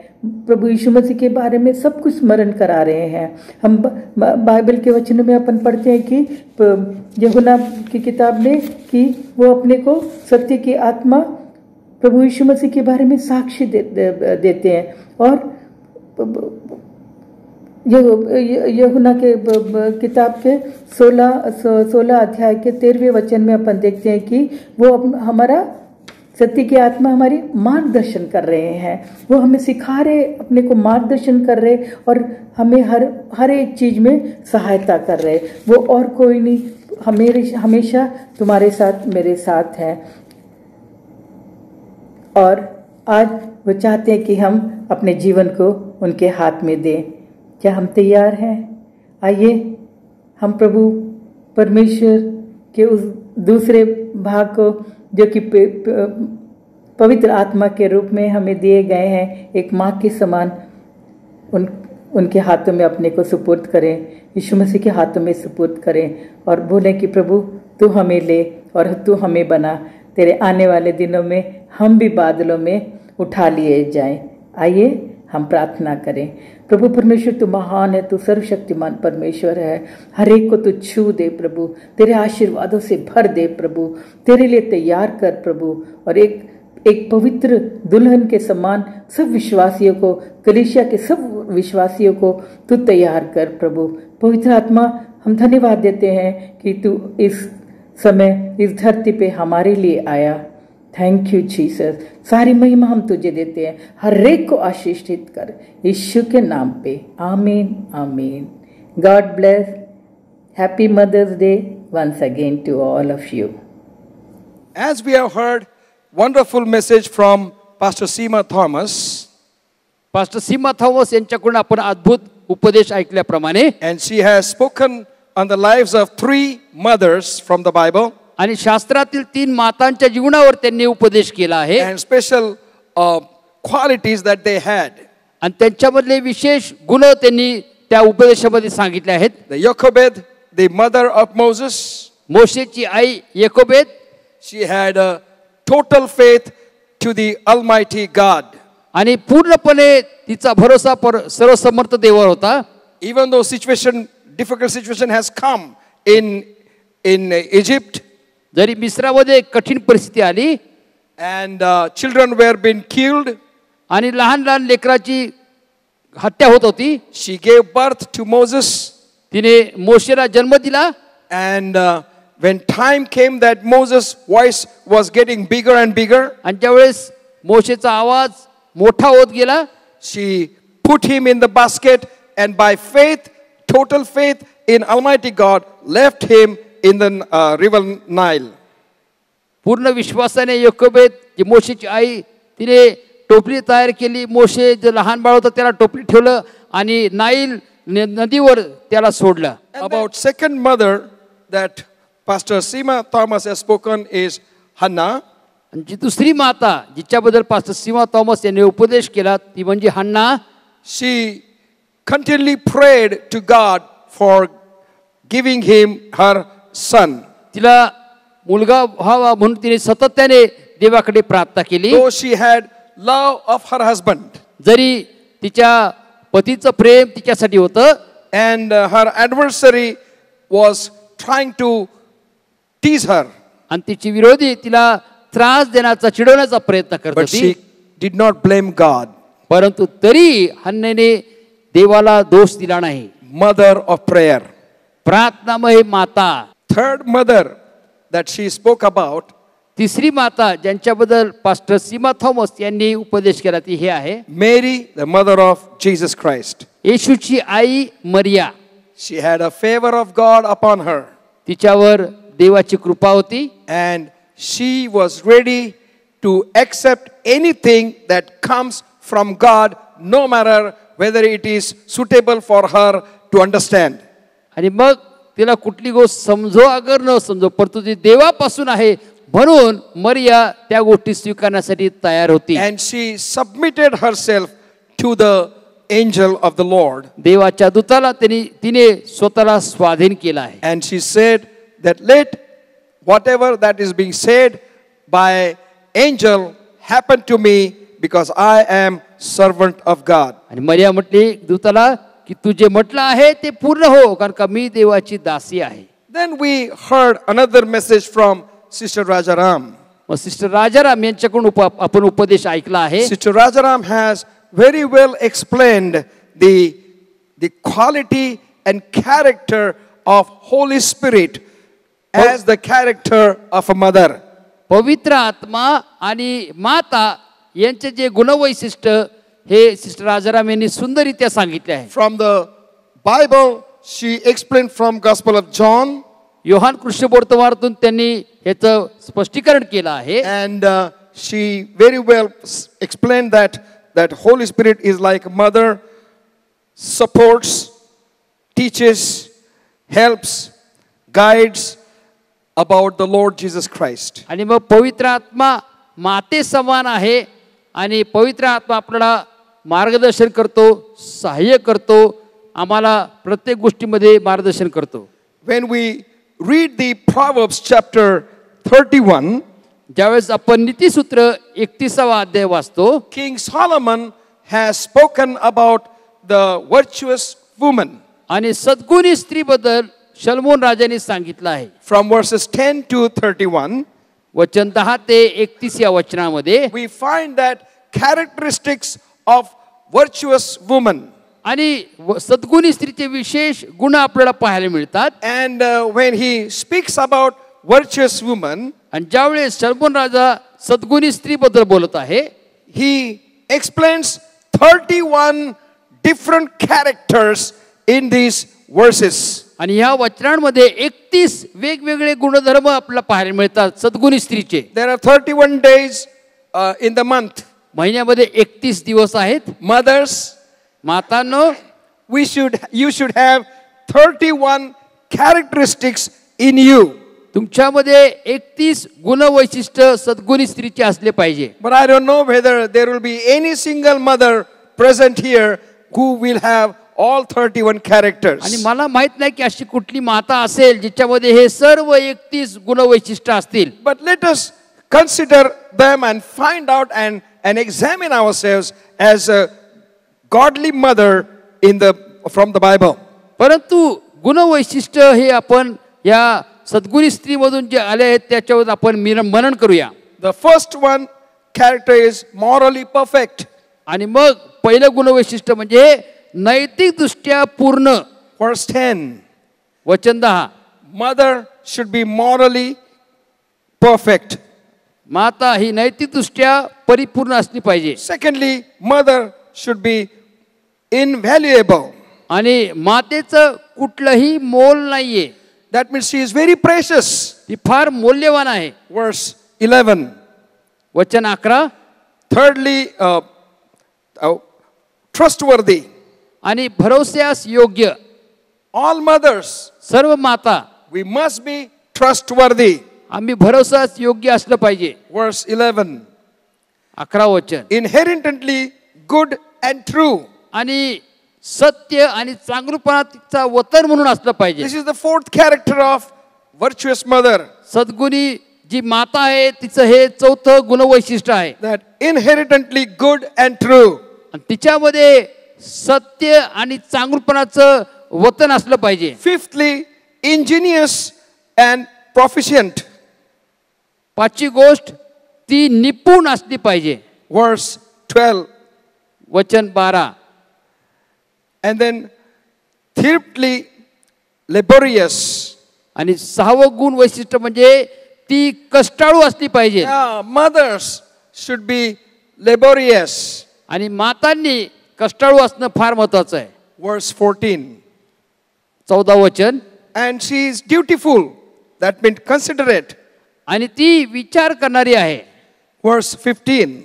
प्रभु यीशु मसीह के बारे में सब कुछ स्मरण करा रहे हैं। हम बाइबल के वचनों में अपन पढ़ते हैं कि यूहन्ना की किताब में कि वो अपने को सत्य की आत्मा प्रभु यीशु मसीह के बारे में साक्षी देते हैं। और यूहन्ना के किताब के 16 अध्याय के 13वें वचन में अपन देखते हैं कि वो हमारा सत्य की आत्मा हमारी मार्गदर्शन कर रहे हैं। वो हमें सिखा रहे, अपने को मार्गदर्शन कर रहे और हमें हर एक चीज में सहायता कर रहे। वो और कोई नहीं, हमेशा तुम्हारे साथ, मेरे साथ है। और आज वो चाहते हैं कि हम अपने जीवन को उनके हाथ में दें। क्या हम तैयार हैं? आइए हम प्रभु परमेश्वर के उस दूसरे भाग को जो कि पवित्र आत्मा के रूप में हमें दिए गए हैं, एक माँ के समान उनके हाथों में अपने को सुपुर्द करें, यीशु मसीह के हाथों में सुपुर्द करें और बोलें कि प्रभु तू हमें ले और तू हमें बना। तेरे आने वाले दिनों में हम भी बादलों में उठा लिए जाएं। आइए हम प्रार्थना करें। प्रभु परमेश्वर तू महान है, तू सर्वशक्तिमान परमेश्वर है। हर एक को तू छू दे प्रभु, तेरे आशीर्वादों से भर दे प्रभु, तेरे लिए तैयार कर प्रभु। और एक पवित्र दुल्हन के समान सब विश्वासियों को, कलीसिया के सब विश्वासियों को तू तैयार कर प्रभु। पवित्र आत्मा हम धन्यवाद देते हैं कि तू इस समय इस धरती पे हमारे लिए आया। Thank you Jesus. सारी महिमा हम तुझे देते हैं, हर एक को आशीषित कर यीशु के नाम पे, आमीन आमीन। God bless, happy mother's day once again to all of you. As we have heard wonderful message from Pastor Seema Thomas, pastor Seema Thomas यांच्याकडून आपण अद्भुत उपदेश ऐकल्याप्रमाणे, and she has spoken on the lives of 3 mothers from the Bible, आणि शास्त्रातील 3 मातांच्या जीवनावर त्यांनी उपदेश केला आहे, and special qualities that they had. आणि त्यांच्यामधले विशेष गुण त्यांनी त्या उपदेशामध्ये सांगितले आहेत. The Jochebed, the mother of Moses, मोशेची I याकोबेद, she had a total faith to the Almighty God. आणि पूर्णपणे तिचा भरोसा सर्वसमर्थ देवावर होता. Even though difficult situation has come in Egypt, जरी मिस्रामध्ये कठीण परिस्थिती आली and children were being killed, आणि लहान लहान लेकराची हत्या होत होती, she gave birth to Moses. तिने मोशेला जन्म दिला. And when time came that Moses' voice was getting bigger and bigger, आणि त्यावेळेस मोशेचा आवाज मोठा होत गेला, she put him in the basket, and by faith, total faith in Almighty God, left him in the river Nile. पूर्ण विश्वासाने याकोबेद, जी मोशेची आई, तिने टोपली तयार केली. मोशे जे लहान बाळ होतं त्याला टोपली ठेवलं आणि नाईल नदीवर त्याला सोडलं. About second mother that Pastor Seema Thomas has spoken is Hannah. आणि जी दुसरी माता जिच्याबद्दल पास्टर सीमा थॉमस यांनी उपदेश केला ती म्हणजे हन्ना. She continually prayed to God for giving him her son. तिला मुलगा व्हावा म्हणून तिने सातत्याने देवाकडे प्रार्थना केली. Though she had love of her husband, जरी तिच्या पतीचं प्रेम तिच्यासाठी होतं, and her adversary was trying to tease her, आणि तिची विरोधी तिला त्रास देण्याचा, चिडवण्याचा प्रयत्न करत but she होती, did not blame God. परंतु तरी हन्नेने देवाला दोष दिला नाही. Mother of prayer. प्रार्थनामय माता. Third mother that she spoke about, तिसरी माता ज्यांच्याबद्दल पास्टर सीमा थॉमस यांनी उपदेश केला ती हे आहे Mary, the mother of Jesus Christ. येशूची I Maria. She had a favor of God upon her, तिच्यावर देवाची कृपा होती, and she was ready to accept anything that comes from God, no matter whether it is suitable for her to understand. आणि मग तिला कुठली गोष्ट समजो अगर न समजो, परंतु ती देवापासून आहे म्हणून मरिया त्या गोष्टी स्वीकारण्यासाठी तयार होती. And she submitted herself to the angel of the Lord. देवाच्या दूताला तिने स्वतःला स्वाधीन केला आहे. And she said that let whatever that is being said by angel happen to me, because I am servant of God. आणि मरिया म्हटली दूताला की तू जे म्हटलं आहे ते पूर्ण हो, कारण का मी देवाची दासी आहे. Then we heard another message from Sister Rajaram. Mug sister Rajaram यांच्याकडून आपण उपदेश ऐकला आहे. Sister Rajaram has very well explained the quality and character of Holy Spirit as the character of a mother. पवित्र आत्मा आणि माता यांचे जे गुणवैशिष्ट्य हे सिस्टर राजाराम यांनी सुंदररित्या सांगितले आहे. From the Bible, she explained from Gospel of John. Yohan Krishna वर्तमानातून त्यांनी ह्याचं स्पष्टीकरण केलं आहे. And she very well explained that Holy Spirit is like a mother, supports, teaches, helps, guides about the Lord Jesus Christ. आणि मग पवित्र आत्मा माते समान आहे आणि पवित्र आत्मा आपल्याला मार्गदर्शन करतो, सहाय्य करतो, आम्हाला प्रत्येक गोष्टीमध्ये मार्गदर्शन करतो. When we read the Proverbs chapter 31, ज्यावेळेस आपण नीतिसूत्र 31वा अध्याय वाचतो, King Solomon has spoken about the virtuous woman. आणि सद्गुणी स्त्रीबद्दल शलोमोन राजाने सांगितलं आहे. From verses 10 to 31, वचन 10 ते 31 या वचनामध्ये we find that characteristics of virtuous woman. आणि सद्गुणी स्त्रीचे विशेष गुण आपल्याला पाहायला मिळतात. And when he speaks about virtuous woman, आणि ज्यावेळेस शलोमोन राजा सद्गुणी स्त्री बद्दल बोलत आहे. He explains 31 different characters in these verses. आणि ह्या वचनांमध्ये 31 वेगवेगळे गुणधर्म आपल्याला पाहायला मिळतात सद्गुणी स्त्रीचे. There are 31 days in the month. महिन्यामध्ये 31 दिवस आहेत. Mothers, मातांनो, you should have 31 characteristics in you. तुमच्यामध्ये 31 गुणवैशिष्ट्य सद्गुणी स्त्रीचे असले पाहिजे. But I don't know whether there will be any single mother present here who will have all 31 characters. आणि मला माहित नाही की अशी कुठली माता असेल जिच्यामध्ये हे सर्व 31 गुणवैशिष्ट्य असतील. But let us consider them and find out and examine ourselves as a godly mother from the Bible. परंतु गुणवैशिष्ट्य हे आपण या सद्गुणी स्त्रीमधून जे आले आहेत त्याच्यावर आपण मनन करूया. The first one character is morally perfect. आणि मग पहिलं गुणवैशिष्ट्य म्हणजे नैतिक दृष्ट्या पूर्ण. Verse 10. वचन 10. Mother should be morally perfect. माता ही नैतिक दृष्ट्या परिपूर्ण असली पाहिजे. Secondly, mother should be invaluable. आणि मातेचं कुठलंही मोल नाहीये. That means she is very precious. ती फार मौल्यवान आहे. Verse 11. वचन 11. Thirdly, trustworthy. आणि भरोश्यास योग्य. All mothers, सर्व माता, we must be trustworthy. आम्ही भरोसास योग्य असलं पाहिजे. Verse 11. 11 वचन. Inherently good and true. आणि सत्य आणि चांगुलपणाचा वतन म्हणून असलं पाहिजे. This is the fourth character of virtuous mother. सद्गुणी जी माता आहे तिचं हे चौथं गुणवैशिष्ट्य आहे. That inherently good and true. आणि तिच्यामध्ये सत्य आणि चांगुलपणाचं वतन असलं पाहिजे. Fifthly, ingenious and proficient. पाचवी गोष्ट ती निपुण असली पाहिजे. Verse 12. वचन 12. And then thirdly, laborious. आणि 6वं गुण वैशिष्ट्य म्हणजे ती कष्टाळू असली पाहिजे. Mothers should be laborious. आणि मातांनी कष्टाळू असणं फार महत्वाचं आहे. Verse 14. 14 वचन. And she is dutiful. That means considerate. आणि ती विचार करणारी आहे. Verse 15.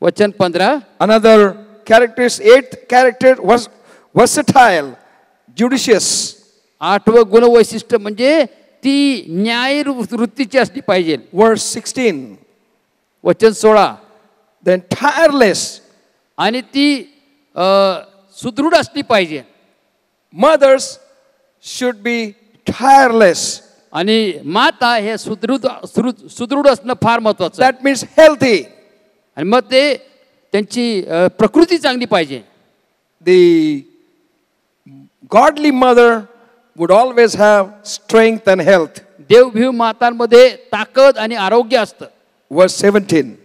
वचन 15. Another character is 8th character was versatile, judicious. 8वं गुणवैशिष्ट्य म्हणजे ती न्याय वृत्तीची असली पाहिजे. Verse 16. वचन 16. Then tireless. आणि ती सुदृढ असली पाहिजे. Mothers should be tireless. आणि माता हे सुदृढ असणं फार महत्वाचं आहे. That means healthy. आणि मग ते त्यांची प्रकृती चांगली पाहिजे. The godly mother would always have strength and health. देवभीव मातांमध्ये ताकद आणि आरोग्य असतं. Verse 17.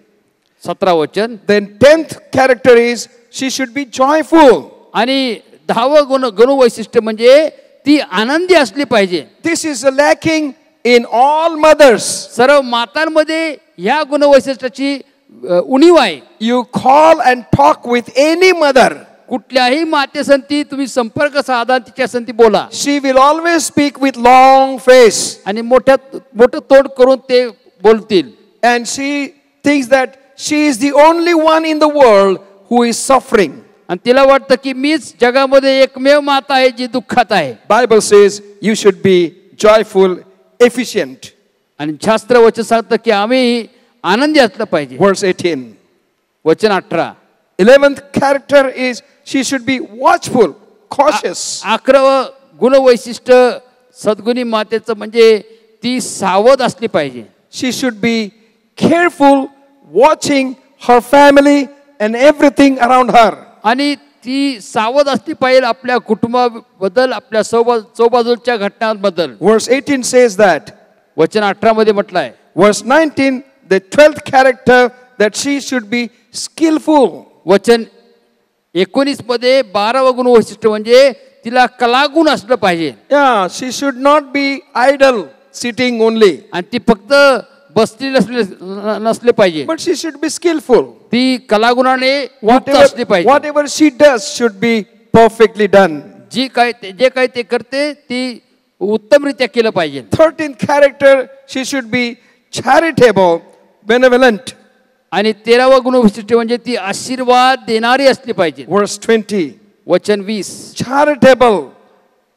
17 वचन. Then 10th character is she should be joyful. आणि 10वं गुणवैशिष्ट्य म्हणजे ती आनंदी असली पाहिजे. This is lacking in all mothers. सर्व मातांमध्ये ह्या गुणवैशिष्ट्याची उणीव आहे. You call and talk with any mother. कुठल्याही मातेसंती तुम्ही संपर्क साधा तिच्यासंती बोला. She will always speak with long face. आणि मोठं तोंड करून ते बोलतील. And she thinks that she is the only one in the world who is suffering. आणि तिला वाटतं की मीच जगामध्ये एकमेव माता आहे जी दुःखात आहे. Bible says you should be joyful, efficient. आणि शास्त्र वचन सांगतं की आम्ही आनंदी असलं पाहिजे. Verse 18. वचन 18. 11th character is she should be watchful, cautious. 11वं गुणवैशिष्ट्य सद्गुणी मातेचं म्हणजे ती सावध असली पाहिजे. She should be careful, watching her family and everything around her. आणि ती सावध असली पाहिजे आपल्या कुटुंबाबद्दल, आपल्या चौबाजूच्या घटनांबद्दल. Verse 18 says that. वचन 18 मध्ये म्हटलंय. Verse 19, the 12th character that she should be skillful. वचन 19 मध्ये 12वं गुण वैशिष्ट्य म्हणजे तिला कलागुण असलं पाहिजे. Yeah, she should not be idle, sitting only. आणि ती फक्त बसली नसले पाहिजे, but she should be skillful. ती कलागुणाने युक्त असली Whatever, पाहिजे. whatever she does should be perfectly done. जे काही ते करते ती उत्तमरित्या केलं पाहिजे. 13th character, she should be charitable, benevolent. आणि 13वा गुणवैशिष्ट्य म्हणजे ती आशीर्वाद देणारी असली पाहिजे. Verse 20. वचन 20, Charitable.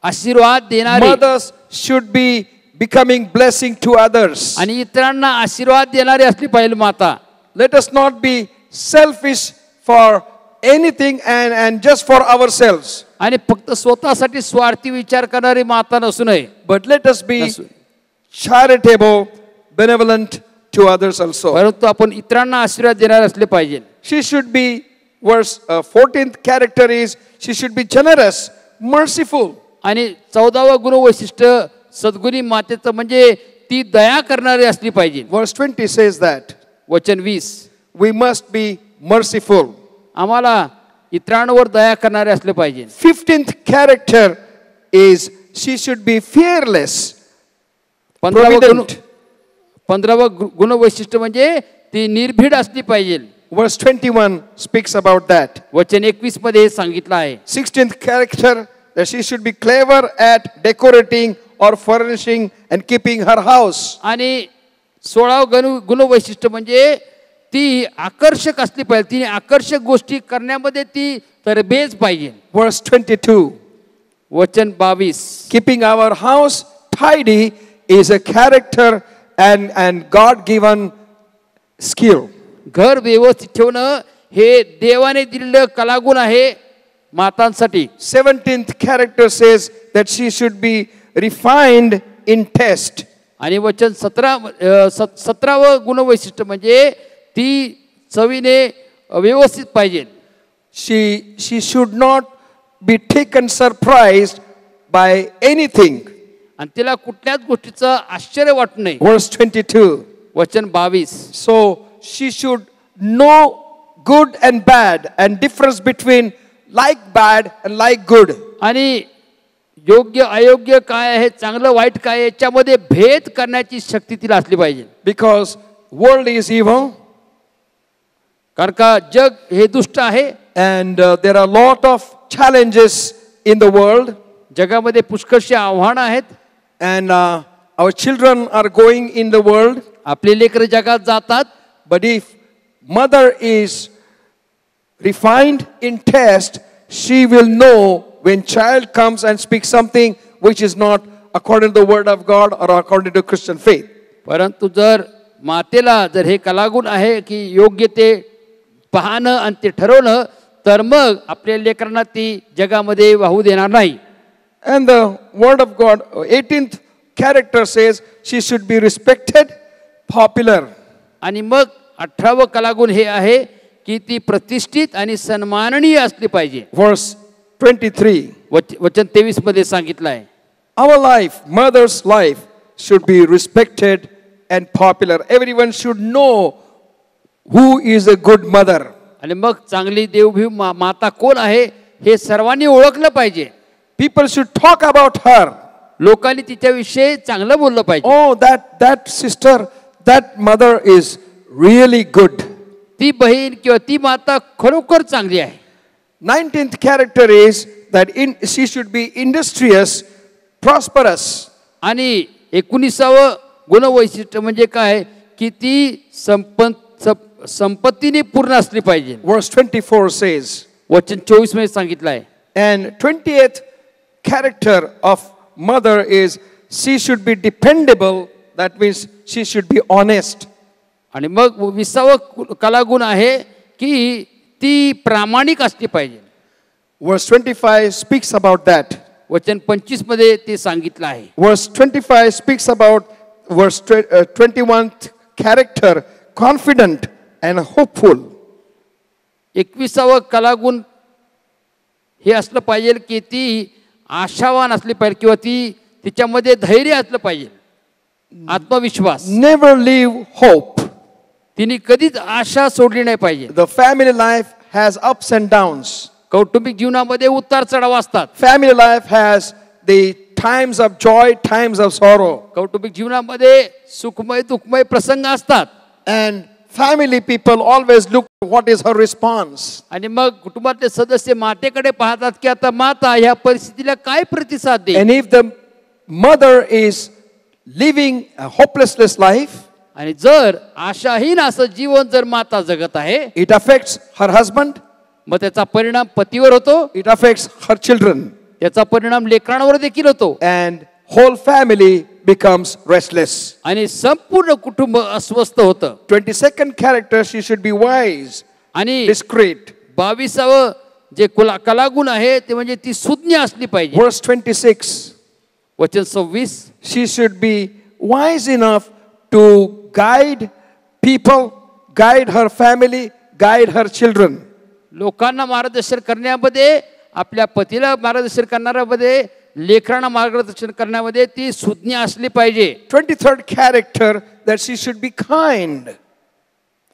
आशीर्वाद देणारी Mothers should be becoming blessing to others. आणि इतरांना आशीर्वाद देणारी असली पाहिजे माता. Let us not be selfish for anything and just for ourselves. आणि फक्त स्वतःसाठी स्वार्थी विचार करणारी माता नसू नये, But let us be नसू. charitable, benevolent to others also. परंतु आपण इतरांना आशीर्वाद देणारे असले पाहिजे. She should be, verse 14th character is, she should be generous, merciful. आणि 14वा गुणवैशिष्ट्य सद्गुणी मातेचं म्हणजे ती दया करणारी असली पाहिजे. Verse 20 says that वचन 20, we must be merciful. आम्हाला इतरांवर दया करणारे असले पाहिजे. 15th character is she should be fearless, 15वा provident. गुणवैशिष्ट्य म्हणजे ती निर्भीड असली पाहिजे. Verse 21 speaks about that. वचन 21 मध्ये हे सांगितलं आहे. 16th character, that she should be clever at decorating or furnishing and keeping her house. आणि 16व गुणवैशिष्ट्य म्हणजे ती आकर्षक असली पाहिजे. तिने आकर्षक गोष्टी करण्यामध्ये ती तरबेज पाहिजे. Verse 22, वचन 22, keeping our house tidy is a character and God-given skill. घर व्यवस्थित ठेवणं हे देवाने दिलेलं कलागुण आहे मातांसाठी. 17th character says that she should be refined in taste. आणि वचन 17व गुणवैशिष्ट्य म्हणजे ती चवीने व्यवस्थित पाहिजे. She should not be taken surprised by anything. आणि तिला कुठल्याच गोष्टीचं आश्चर्य वाटू नये. Verse 22. वचन 22, So she should know good and bad and difference between like bad and like good. आणि योग्य अयोग्य काय आहे, चांगलं वाईट काय आहे, याच्यामध्ये भेद करण्याची शक्ती तिला असली पाहिजे. Because world is evil कारण का जग हे दुष्ट आहे and there are a lot of challenges in the world जगामध्ये पुष्कळशी आव्हानं आहेत. and our children are going in the world. आपले लेकरं जगात जातात. But if mother is refined in taste, she will know when child comes and speaks something which is not according to the word of God or according to Christian faith. परंतु जर मातेला जर हे कलागुण आहे की योग्य ते पाहणं आणि ते ठरवणं, तर मग आपल्या लेकरांना ती जगामध्ये वाहू देणार नाही. And the word of God, 18th character says she should be respected, popular. आणि मग 18वं कलागुण हे आहे की ती प्रतिष्ठित आणि सन्माननीय असली पाहिजे. Verse 23. वचन 23 मध्ये सांगितलं आहे. Our life, mother's life, should be respected and popular. Everyone should know who is a good mother. आणि मग चांगली देवभीव माता कोण आहे हे सर्वांनी ओळखलं पाहिजे. People should talk about her. लोकांनी तिच्याविषयी चांगलं बोललं पाहिजे. Oh, that sister, that mother is really good. ती बहीण किंवा ती माता खरोखर चांगली आहे. 19th character is that she should be industrious, prosperous. आणि 19व गुणवैशिष्ट्य म्हणजे काय की ती संपत्तीने पूर्ण असली पाहिजे. Verse 24 says. वचन 24 मध्ये सांगितलं आहे. And 20th character of mother is she should be dependable. That means she should be honest. आणि मग 20व कलागुण आहे की ती प्रामाणिक असली पाहिजे. Verse 25 speaks about that. वचन 25 मध्ये ते सांगितलं आहे. Verse 25 speaks about verse 21th character, confident and hopeful. 21व कलागुण हे असलं पाहिजे की ती आशावान असली पाहिजे किंवा तिच्यामध्ये धैर्य असलं पाहिजे, आत्मविश्वास. Never leave hope. तिने कधीच आशा सोडली नाही पाहिजे. The family life has ups and downs. कौटुंबिक जीवनामध्ये उतार चढाव असतात. Family life has the times of joy, times of sorrow. कौटुंबिक जीवनामध्ये सुखमय दुःखमय प्रसंग असतात. And family people always look what is her response. आणि मग कुटुंबातले सदस्य मातेकडे पाहतात की आता माता ह्या परिस्थितीला काय प्रतिसाद देईल. And if the mother is living a hopeless life, आणि जर आशाहीन असं जीवन जर माता जगत आहे, it affects her husband, मग त्याचा परिणाम पतीवर होतो, it affects her children, त्याचा परिणाम लेकरांवर देखील होतो, and whole family becomes restless. आणि संपूर्ण कुटुंब अस्वस्थ होतं. 22nd character, she should be wise, आणि discreet. 22व जे कलागुण आहे ते म्हणजे ती सुज्ञ असली पाहिजे. Verse 26, वचन 26, she should be wise enough to guide people, guide her family, guide her children. लोकांना मार्गदर्शन करण्यामध्ये, आपल्या पतीला मार्गदर्शन करण्यामध्ये, लेकरांना मार्गदर्शन करण्यामध्ये ती सुज्ञ असली पाहिजे. 23rd character, that she should be kind.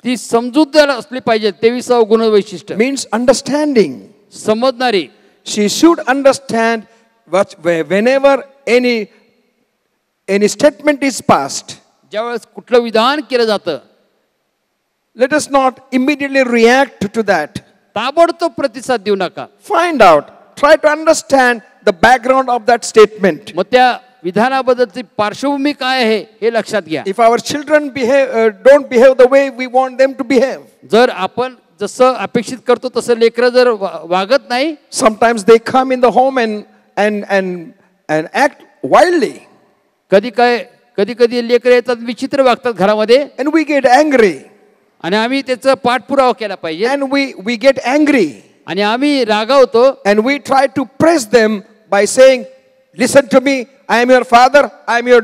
ती समजूतदार असली पाहिजे. 23व गुण वैशिष्ट्य Means understanding. समजणारी. She should understand whenever any statement is passed. ज्यावेळेस कुठलं विधान केलं जातं, Let us not immediately react to that. ताबडतोब प्रतिसाद देऊ नका. Find out, try to understand the background of that statement. मग त्या विधानाबद्दलची पार्श्वभूमी काय आहे हे लक्षात घ्या. If our children don't behave the way we want them to behave, जर आपण जसं अपेक्षित करतो तसं लेकरं जर वागत नाही, sometimes they come in the home and act wildly, कधी कधी लेकरं येतात विचित्र वागतात घरामध्ये, and we get angry, आणि आम्ही त्याचा पाठपुरावा केला पाहिजे, and we get angry, आणि आम्ही रागावतो, and we try to press them by saying, listen to me, I am your father, I am your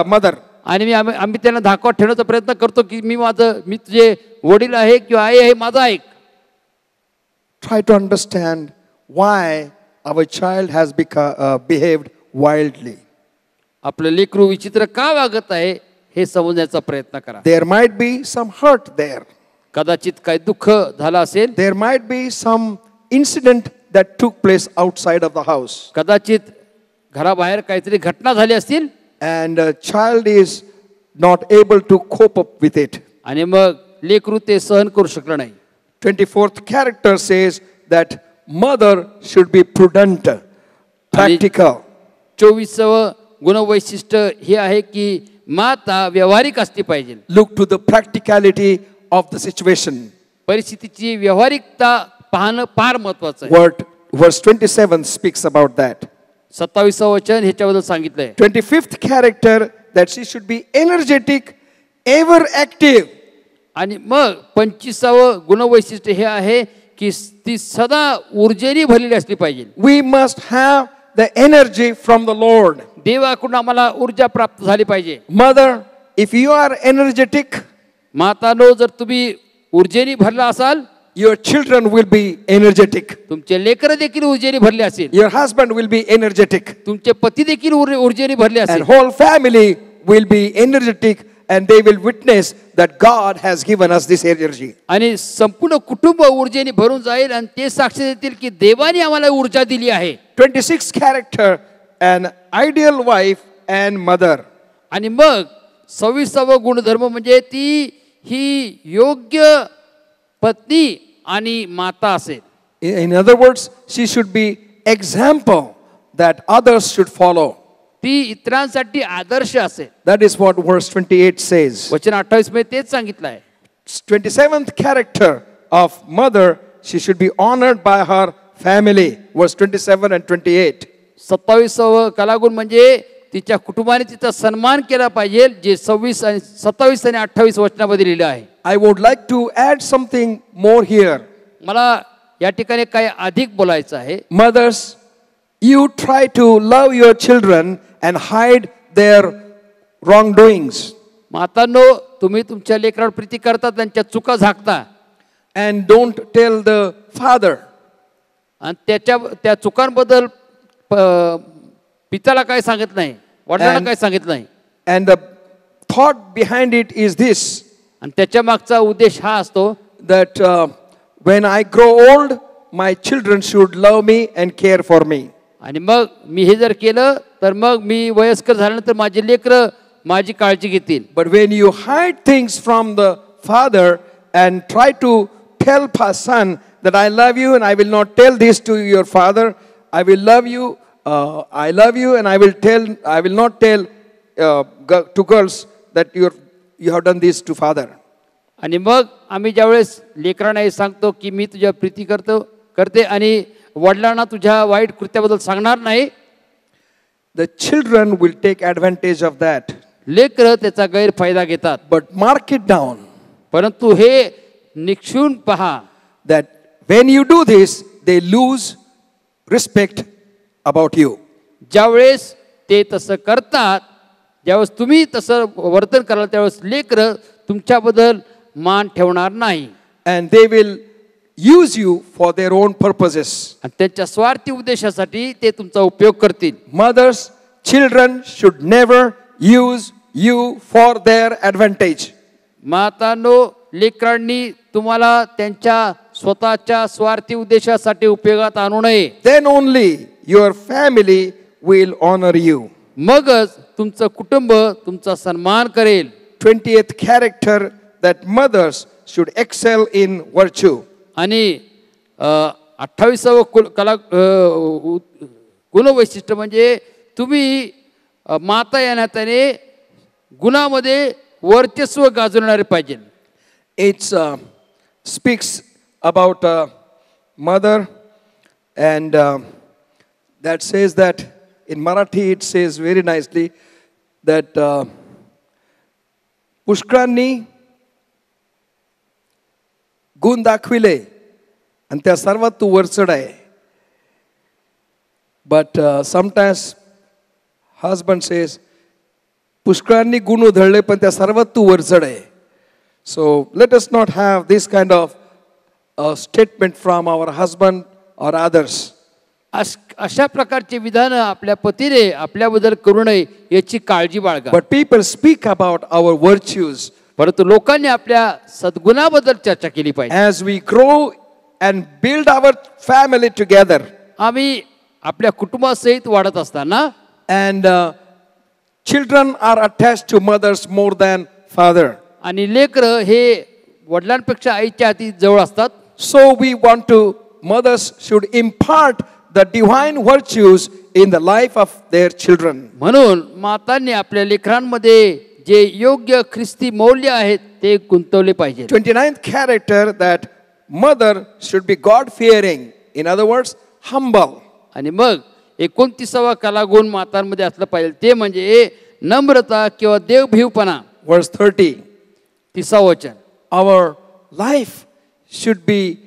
mother. आणि आम्ही त्यांना धाकवत ठेवण्याचा प्रयत्न करतो की मी तुझे वडील आहे किंवा आई आहे, माझा ऐक. Try to understand why our child has behaved wildly. आपलं लेकरू विचित्र का वागत आहे हे समजण्याचा प्रयत्न करा. There might be some hurt there. कदाचित काही दुःख झालं असेल, There might be some incident that took place outside of the house, कदाचित घराबाहेर काहीतरी घटना झाली असतील, and a child is not able to cope up with it. आणि मग लेकरू ते सहन करू शकलं नाही. 24th character says that mother should be prudent, practical. 24व गुणवैशिष्ट्य हे आहे की माता व्यावहारिक असली पाहिजे. Look to the practicality of the situation. परिस्थितीची व्यावहारिकता पाहणं फार महत्वाचं आहे. Verse 27 speaks about that. 27व वचन ह्याच्याबद्दल सांगितलंय. 25th character, that she should be energetic, ever active. आणि मग 25व गुणवैशिष्ट्य हे आहे की ती सदा ऊर्जेने भरलेली असली पाहिजे. We must have the energy from the Lord. देवाकडून आम्हाला ऊर्जा प्राप्त झाली पाहिजे. Mother, if you are energetic, मातानो जर तुम्ही ऊर्जेने भरला असाल, your children will be energetic. तुमचे लेकरं देखील ऊर्जेने भरले असेल, Your husband will be energetic. तुमचे पती देखील ऊर्जेने भरले And असेल, whole family will be energetic, and they will witness that God has given us this energy. आणि संपूर्ण कुटुंब ऊर्जेने भरून जाईल आणि ते साक्ष देतील की देवाने आम्हाला ऊर्जा दिली आहे. 26th character, an ideal wife and mother. आणि मग 26वा गुणधर्म म्हणजे ती ही योग्य पत्नी आणि माता असेल. In other words, she should be example that others should follow. ती इतरांसाठी आदर्श असेल. That is what verse 28 says. वचन 28 मध्ये तेच सांगितलं आहे. 27th character of mother, she should be honored by her family. Verse 27 and 28. 27व कलागुण म्हणजे तिच्या कुटुंबाने तिचा सन्मान केला पाहिजे, जे 27 आणि 28 वचनामध्ये लिहिलं आहे. I would like to add something more here. मला या ठिकाणी काही अधिक बोलायचं आहे. Mothers, you try to love your children and hide their wrongdoings. मातांनो, तुम्ही तुमच्या लेकरावर प्रीती करता, त्यांच्या चुका झाकता, and don't tell the father. आणि त्या चुकांबद्दल पित्याला काय सांगत नाही, वडिलांना काय सांगितलं नाही. And the thought behind it is this, आणि त्याच्या मागचा उद्देश हा असतो that when I grow old, my children should love me and care for me. आणि मग मी हे जर केलं तर मग मी वयस्कर झाल्यानंतर माझी लेकरं माझी काळजी घेतील. But when you hide things from the father and try to tell a son that I love you and I will not tell this to your father, I will love you, I love you, and I will not tell to girls that you have done this to father. आणि मग आम्ही ज्यावेळेस लेकरांना हे सांगतो की मी तुझ्या प्रीती करते आणि वडिलांना तुझ्या वाईट कृत्याबद्दल सांगणार नाही, The children will take advantage of that. लेकरं त्याचा गैरफायदा घेतात. But mark it down परंतु हे निक्षून पहा that when you do this, they lose respect about you. ज्यावेळेस ते तसं करतात, ज्यावेळेस तुम्ही तसं वर्तन कराल त्यावेळेस लेकरं तुमच्याबद्दल मान ठेवणार नाही. And they will use you for their own purposes. आणि त्यांच्या स्वार्थी उद्देशासाठी ते तुमचा उपयोग करतील. Mothers, children should never use you for their advantage. मातांनो, लेकरांनी तुम्हाला त्यांच्या स्वतःच्या स्वार्थी उद्देशासाठी उपयोगात आणू नये. Then only your family will honor you. मगच तुमचं कुटुंब तुमचा सन्मान करेल. 20th character that mothers should excel in virtue. आणि 28वं गुणवैशिष्ट्य म्हणजे तुम्ही माता या नात्याने गुणामध्ये वर्चस्व गाजवणारे पाहिजे. It speaks about a mother, and that says that in Marathi it says very nicely that पुष्कळांनी गुण दाखविले आणि त्या सर्वात तू वरचढ आहे. But sometimes husband says पुष्कळांनी गुण उधळले पण त्या सर्वात तू वरचढ आहे. So let us not have this kind of statement from our husband or others. अशा प्रकारचे विधान आपल्या पतीने आपल्याबद्दल करू नये याची काळजी बाळगा. But people speak about our virtues. परंतु लोकांनी आपल्या सद्गुणाबद्दल चर्चा केली पाहिजे. As we grow and build our family together. आम्ही आपल्या कुटुंबासहित वाढत असताना and children are attached to mothers more than father. आणि लेकरं हे वडिलांपेक्षा आईच्या हाती जवळ असतात. So we want to, mothers should impart the divine virtues in the life of their children. म्हणून मातांनी आपल्या लेकरांमध्ये जे योग्य ख्रिस्ती मूल्य आहेत ते गुंतवले पाहिजे. 29th character that mother should be God fearing, in other words humble. आणि मग 29वा कलागुण मातांमध्ये असलं पाहिजे ते म्हणजे नम्रता किंवा देवभीवपणा. Verse 30. 30वा वचन. Our life should be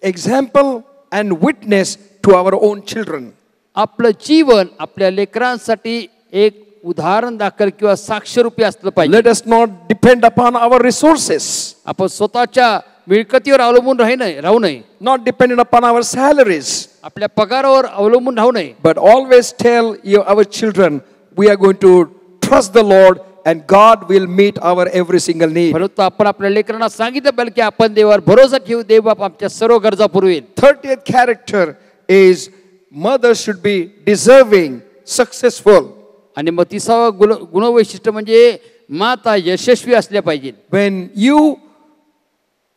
example and witness to our own children. आपलं जीवन आपल्या लेकरांसाठी एक उदाहरण दाखल किंवा साक्षरूपी असलं पाहिजे. Let us not depend upon our resources. आपण स्वतःच्या मिळकतीवर अवलंबून राहू नये. Not dependent upon our salaries. आपल्या पगारावर अवलंबून राहू नये. But always tell our children we are going to trust the Lord and God will meet our every single need. परंतु आपण आपल्या लेकरांना सांगितलं पाहिजे की आपण देवावर भरोसा ठेवू, देव बाप आमच्या सर्व गरजा पुरवेल. 30th character is mother should be deserving, successful. आणि मग 30वा गुणवैशिष्ट्य म्हणजे माता यशस्वी असल्या पाहिजे. When you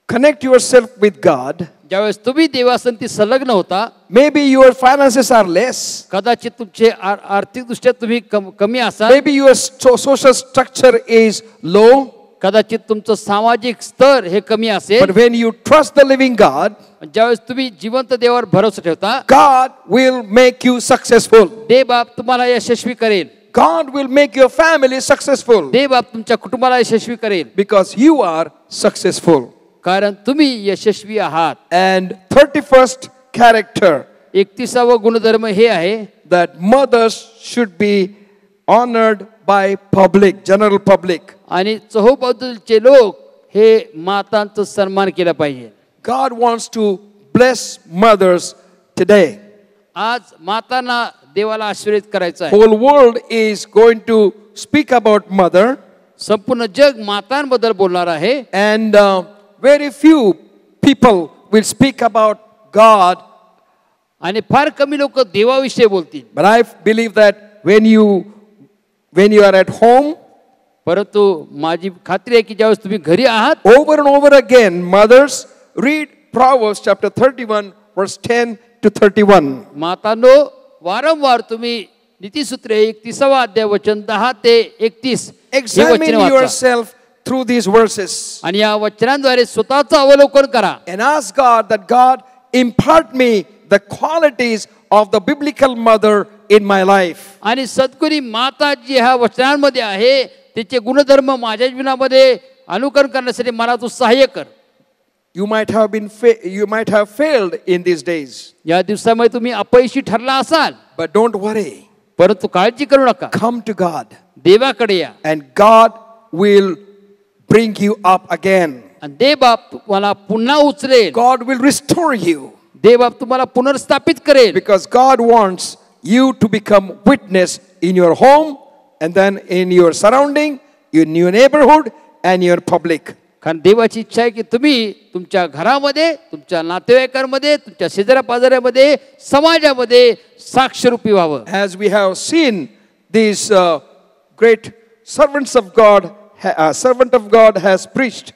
connect yourself with God, ज्यावेळेस तुम्ही देवासंती संलग्न होता, maybe your finances are less, कदाचित तुमचे आर्थिक दृष्ट्या तुम्ही कमी असाल, maybe your social structure is low, कदाचित तुमचं सामाजिक स्तर हे कमी असेल, but when you trust the living God, ज्यावेळेस तुम्ही जिवंत देवावर भरोसा ठेवता, God will make you successful. देव बाप तुम्हाला यशस्वी करेल. God will make your family successful. देव बाप तुमच्या कुटुंबाला यशस्वी करेल. Because you are successful. कारण तुम्ही यशस्वी आहात. And 31st character, 31वा गुणधर्म हे आहे that mothers should be honored by public, general public. आणि चहूबाजूचे लोक हे मातांचा सन्मान केला पाहिजे. God wants to bless mothers today. आज मातांना देवाला आशीर्वाद करायचा आहे. Whole world is going to speak about mother. संपूर्ण जग मातांबद्दल बोलणार आहे. And very few people will speak about God आणि फार कमी लोक देवाविषयी बोलतील. But I believe that when you are at home, परंतु माझी खात्री आहे की ज्यावेळेस तुम्ही घरी आहात, over and over again, mothers, read Proverbs chapter 31, verse 10 to 31. मातांनो वारंवार तुम्ही नीतिसूत्रे 31वा अध्याय वचन 10 ते 31 हे Examine वचन वाचा yourself through these verses आणि या वचनांद्वारे स्वतःचं अवलोकन करा and ask God that God impart me the qualities of the biblical mother in my life. आणि सद्गुणी माता जी ह्या वचनांमध्ये आहे तिचे गुणधर्म माझ्या जीवनामध्ये अनुकरण करण्यासाठी मला तू सहाय्य कर. You might have failed in these days, या दिवसामध्ये तुम्ही अपयशी ठरला असाल, but don't worry. परंतु काळजी करू नका. Come to God देवाकडे या and God will bring you up again. आणि देवबाप तुम्हाला पुन्हा उचलेल. God will restore you देवबाप तुम्हाला पुनर्स्थापित करेल. because God wants you to become witness in your home and then in your surrounding, in your neighborhood and your public. कारण देवाची इच्छा आहे की तुम्ही तुमच्या घरामध्ये, तुमच्या नातेवाईकांमध्ये, तुमच्या शेजाऱ्या-पाजाऱ्यामध्ये, समाजामध्ये साक्षरूपी व्हावं. As we have seen these great servants of God, servant of God has preached.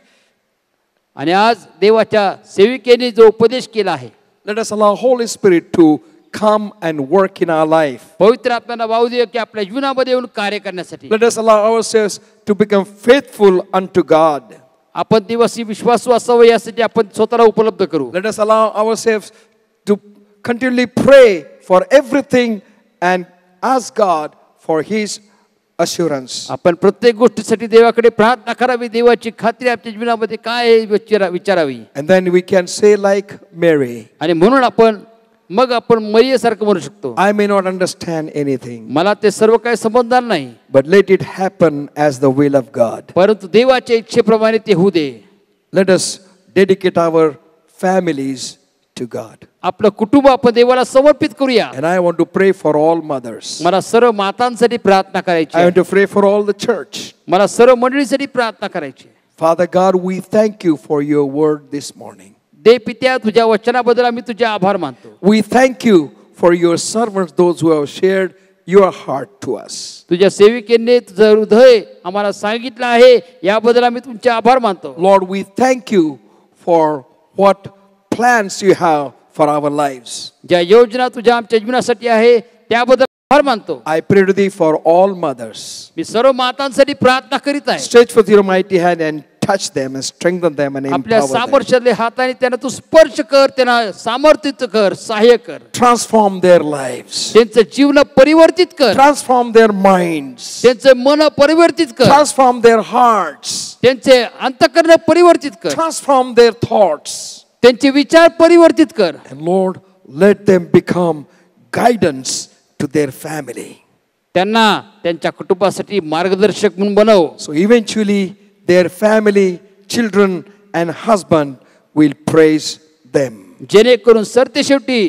आणि आज देवाच्या सेविकेने जो उपदेश केला आहे, Let us allow Holy Spirit to come and work in our life. पवित्र आत्म्याला वाहू दे की आपल्या जीवनामध्ये येऊन कार्य करण्यासाठी. Let us allow ourselves to become faithful unto God. आपण देवाशी विश्वासू असावं यासाठी आपण स्वतःला उपलब्ध करू. Let us allow ourselves to continually pray for everything and ask God for His assurance. आपण प्रत्येक गोष्टीसाठी देवाकडे प्रार्थना करावी, देवाची खात्री आपल्या जीवनामध्ये काय आहे विचारावी. And then we can say like Mary, आणि म्हणून आपण मरियेसारखं म्हणू शकतो. I may not understand anything, मला ते सर्व काही समजणार नाही, but let it happen as the will of God. परंतु देवाच्या इच्छेप्रमाणे ते होऊ दे. Let us dedicate our families to God. आपलं कुटुंब आपण देवाला समर्पित करूया. And I want to pray for all mothers. मला सर्व मातांसाठी प्रार्थना करायची I आहे. want to pray for all the church. मला सर्व मंडळीसाठी प्रार्थना करायची आहे. Father God, we thank you for your word this morning. देव पित्या, तुझ्या वचनाबद्दल आम्ही तुझे आभार मानतो. We thank you for your servants, those who have shared your heart to us. तुझ्या सेविकेने तुझं हृदय आम्हाला सांगितलं आहे, याबद्दल आम्ही तुमचे आभार मानतो. Lord, we thank you for what plans you have for our lives. ज्या योजना तुझ्या आमच्या जीवनासाठी आहे त्याबद्दल आभार मानतो. I pray to thee for all mothers. मी सर्व मातांसाठी प्रार्थना करीत आहे. Stretch forth your mighty hand and touch them and strengthen them and आपल्या empower them. सामर्थ्यातले हाताने त्यांना तू स्पर्श कर, त्यांना सामर्थ्यित कर, सहाय्य कर. Transform their lives. त्यांचं जीवन परिवर्तित कर. Transform their minds. त्यांचं मन परिवर्तित कर. Transform their hearts. त्यांचे अंतःकरण परिवर्तित कर. Transform their thoughts. त्यांचे विचार परिवर्तित कर. And Lord, let them become guidance to their family. त्यांना त्यांच्या कुटुंबासाठी मार्गदर्शक म्हणून बनव. So eventually their family, children and husband will praise them. जेणेकरून सरतेशेवटी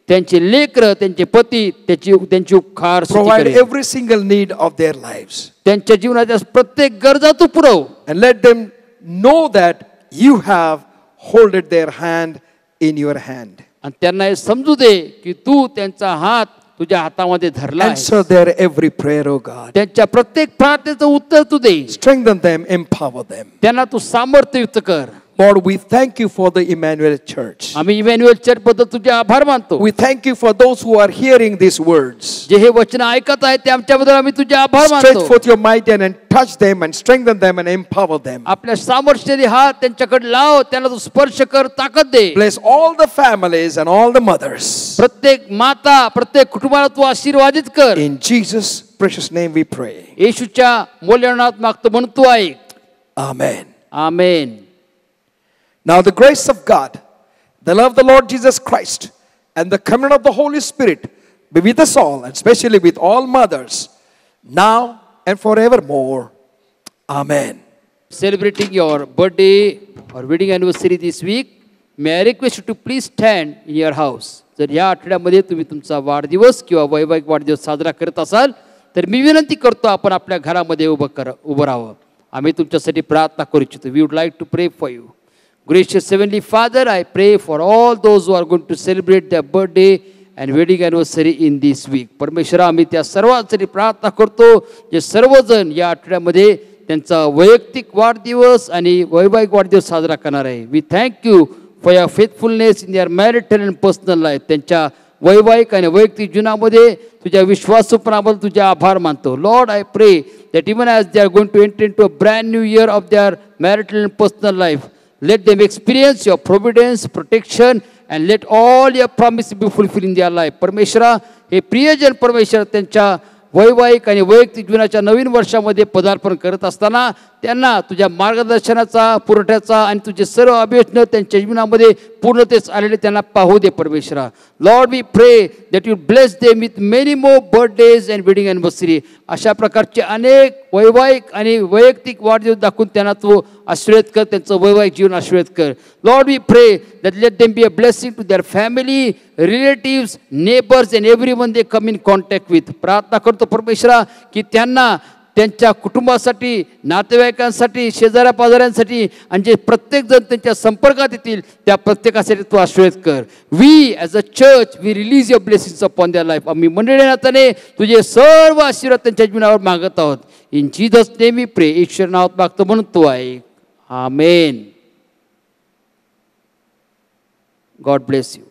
त्यांचे लेकर, त्यांचे पती त्यांची उपकार Provide every single need of their lives. त्यांच्या जीवनाच्या प्रत्येक गरजा तू पुरव. And let them know that you have holded their hand in your hand. आणि त्यांना हे समजू दे की तू त्यांचा हात तुझ्या हातामध्ये धरला आहे. Answer their every prayer, O God. त्यांच्या प्रत्येक प्रार्थनेचं उत्तर तू दे. Strengthen them, empower them. त्यांना तू सामर्थ्ययुक्त कर. Lord, we thank you for the Emmanuel Church. आम्ही इमॅन्युअल चर्च बद्दल तुझे आभार मानतो. We thank you for those who are hearing these words. जे हे वचन ऐकत आहेत त्यांच्याबद्दल आम्ही तुझे आभार Stretch मानतो. forth your mighty hand and touch them and strengthen them and empower them. आपल्या सामर्थ्याने हात त्यांच्याकडे लाव, त्यांना तू स्पर्श कर, ताकद दे. Bless all the families and all the mothers. प्रत्येक माता, प्रत्येक कुटुंबाला तू आशीर्वादित कर. In Jesus' precious name we pray. येशूच्या मौल्यवानात मागतो म्हणून तू ऐक. Amen. Amen. Now the grace of God, the love of the Lord Jesus Christ, and the communion of the Holy Spirit be with us all, and especially with all mothers, now and forevermore. Amen. Celebrating your birthday or wedding anniversary this week, may I request you to please stand in your house. जर या आठवड्यामध्ये तुम्ही तुमचा वाढदिवस किंवा वैवाहिक वाढदिवस साजरा करत असाल तर मी विनंती करतो आपण आपल्या घरामध्ये उभं राहावं. आम्ही तुमच्यासाठी प्रार्थना करू इच्छितो. We would like to pray for you. Gracious Heavenly Father, I pray for all those who are going to celebrate their birthday and wedding anniversary in this week. परमेश्वरा, आम्ही त्या सर्वांसाठी प्रार्थना करतो जे सर्वजण या आठवड्यामध्ये त्यांचा वैयक्तिक वाढदिवस आणि वैवाहिक वाढदिवस साजरा करणार आहे. We thank you for your faithfulness in your marital and personal life. त्यांच्या वैवाहिक आणि वैयक्तिक जीवनामध्ये तुझ्या विश्वासूपणाबद्दल तुझे आभार मानतो. Lord, I pray that even as they are going to enter into a brand new year of their marital and personal life, let them experience your providence, protection, and let all your promises be fulfilled in their life. परमेश्वरा, हे प्रियजन परमेश्वर त्यांच्या वैवाहिक आणि वैयक्तिक जीवनाच्या नवीन वर्षामध्ये पदार्पण करत असताना त्यांना तुझ्या मार्गदर्शनाचा, पुरवठ्याचा आणि तुझे सर्व अभियंत्रण त्यांच्या जीवनामध्ये पूर्णतेस आलेले त्यांना पाहू दे परमेश्वरा. Lord, we pray that you bless them with many more birthdays and wedding anniversary. अशा प्रकारचे अनेक वैवाहिक आणि वैयक्तिक वाढदिवस दाखवून त्यांना तू आशीर्वाद कर, त्यांचं वैवाहिक जीवन आशीर्वाद कर. Lord, we pray that let them be a blessing to their family, relatives, neighbours and everyone they come in contact with. प्रार्थना करतो परमेश्वरा की त्यांना त्यांच्या कुटुंबासाठी, नातेवाईकांसाठी, शेजाऱ्या पाजाऱ्यांसाठी आणि जे प्रत्येकजण त्यांच्या संपर्कात येतील त्या प्रत्येकासाठी तू आशीर्वाद कर. We as a church we release your blessings upon their life. आम्ही मंडळी नात्याने तुझे सर्व आशीर्वाद त्यांच्या जीवनावर मागत आहोत. In Jesus name we pray. ईश्वर नावात मागतो म्हणून तो आहे. आमेन. God bless you.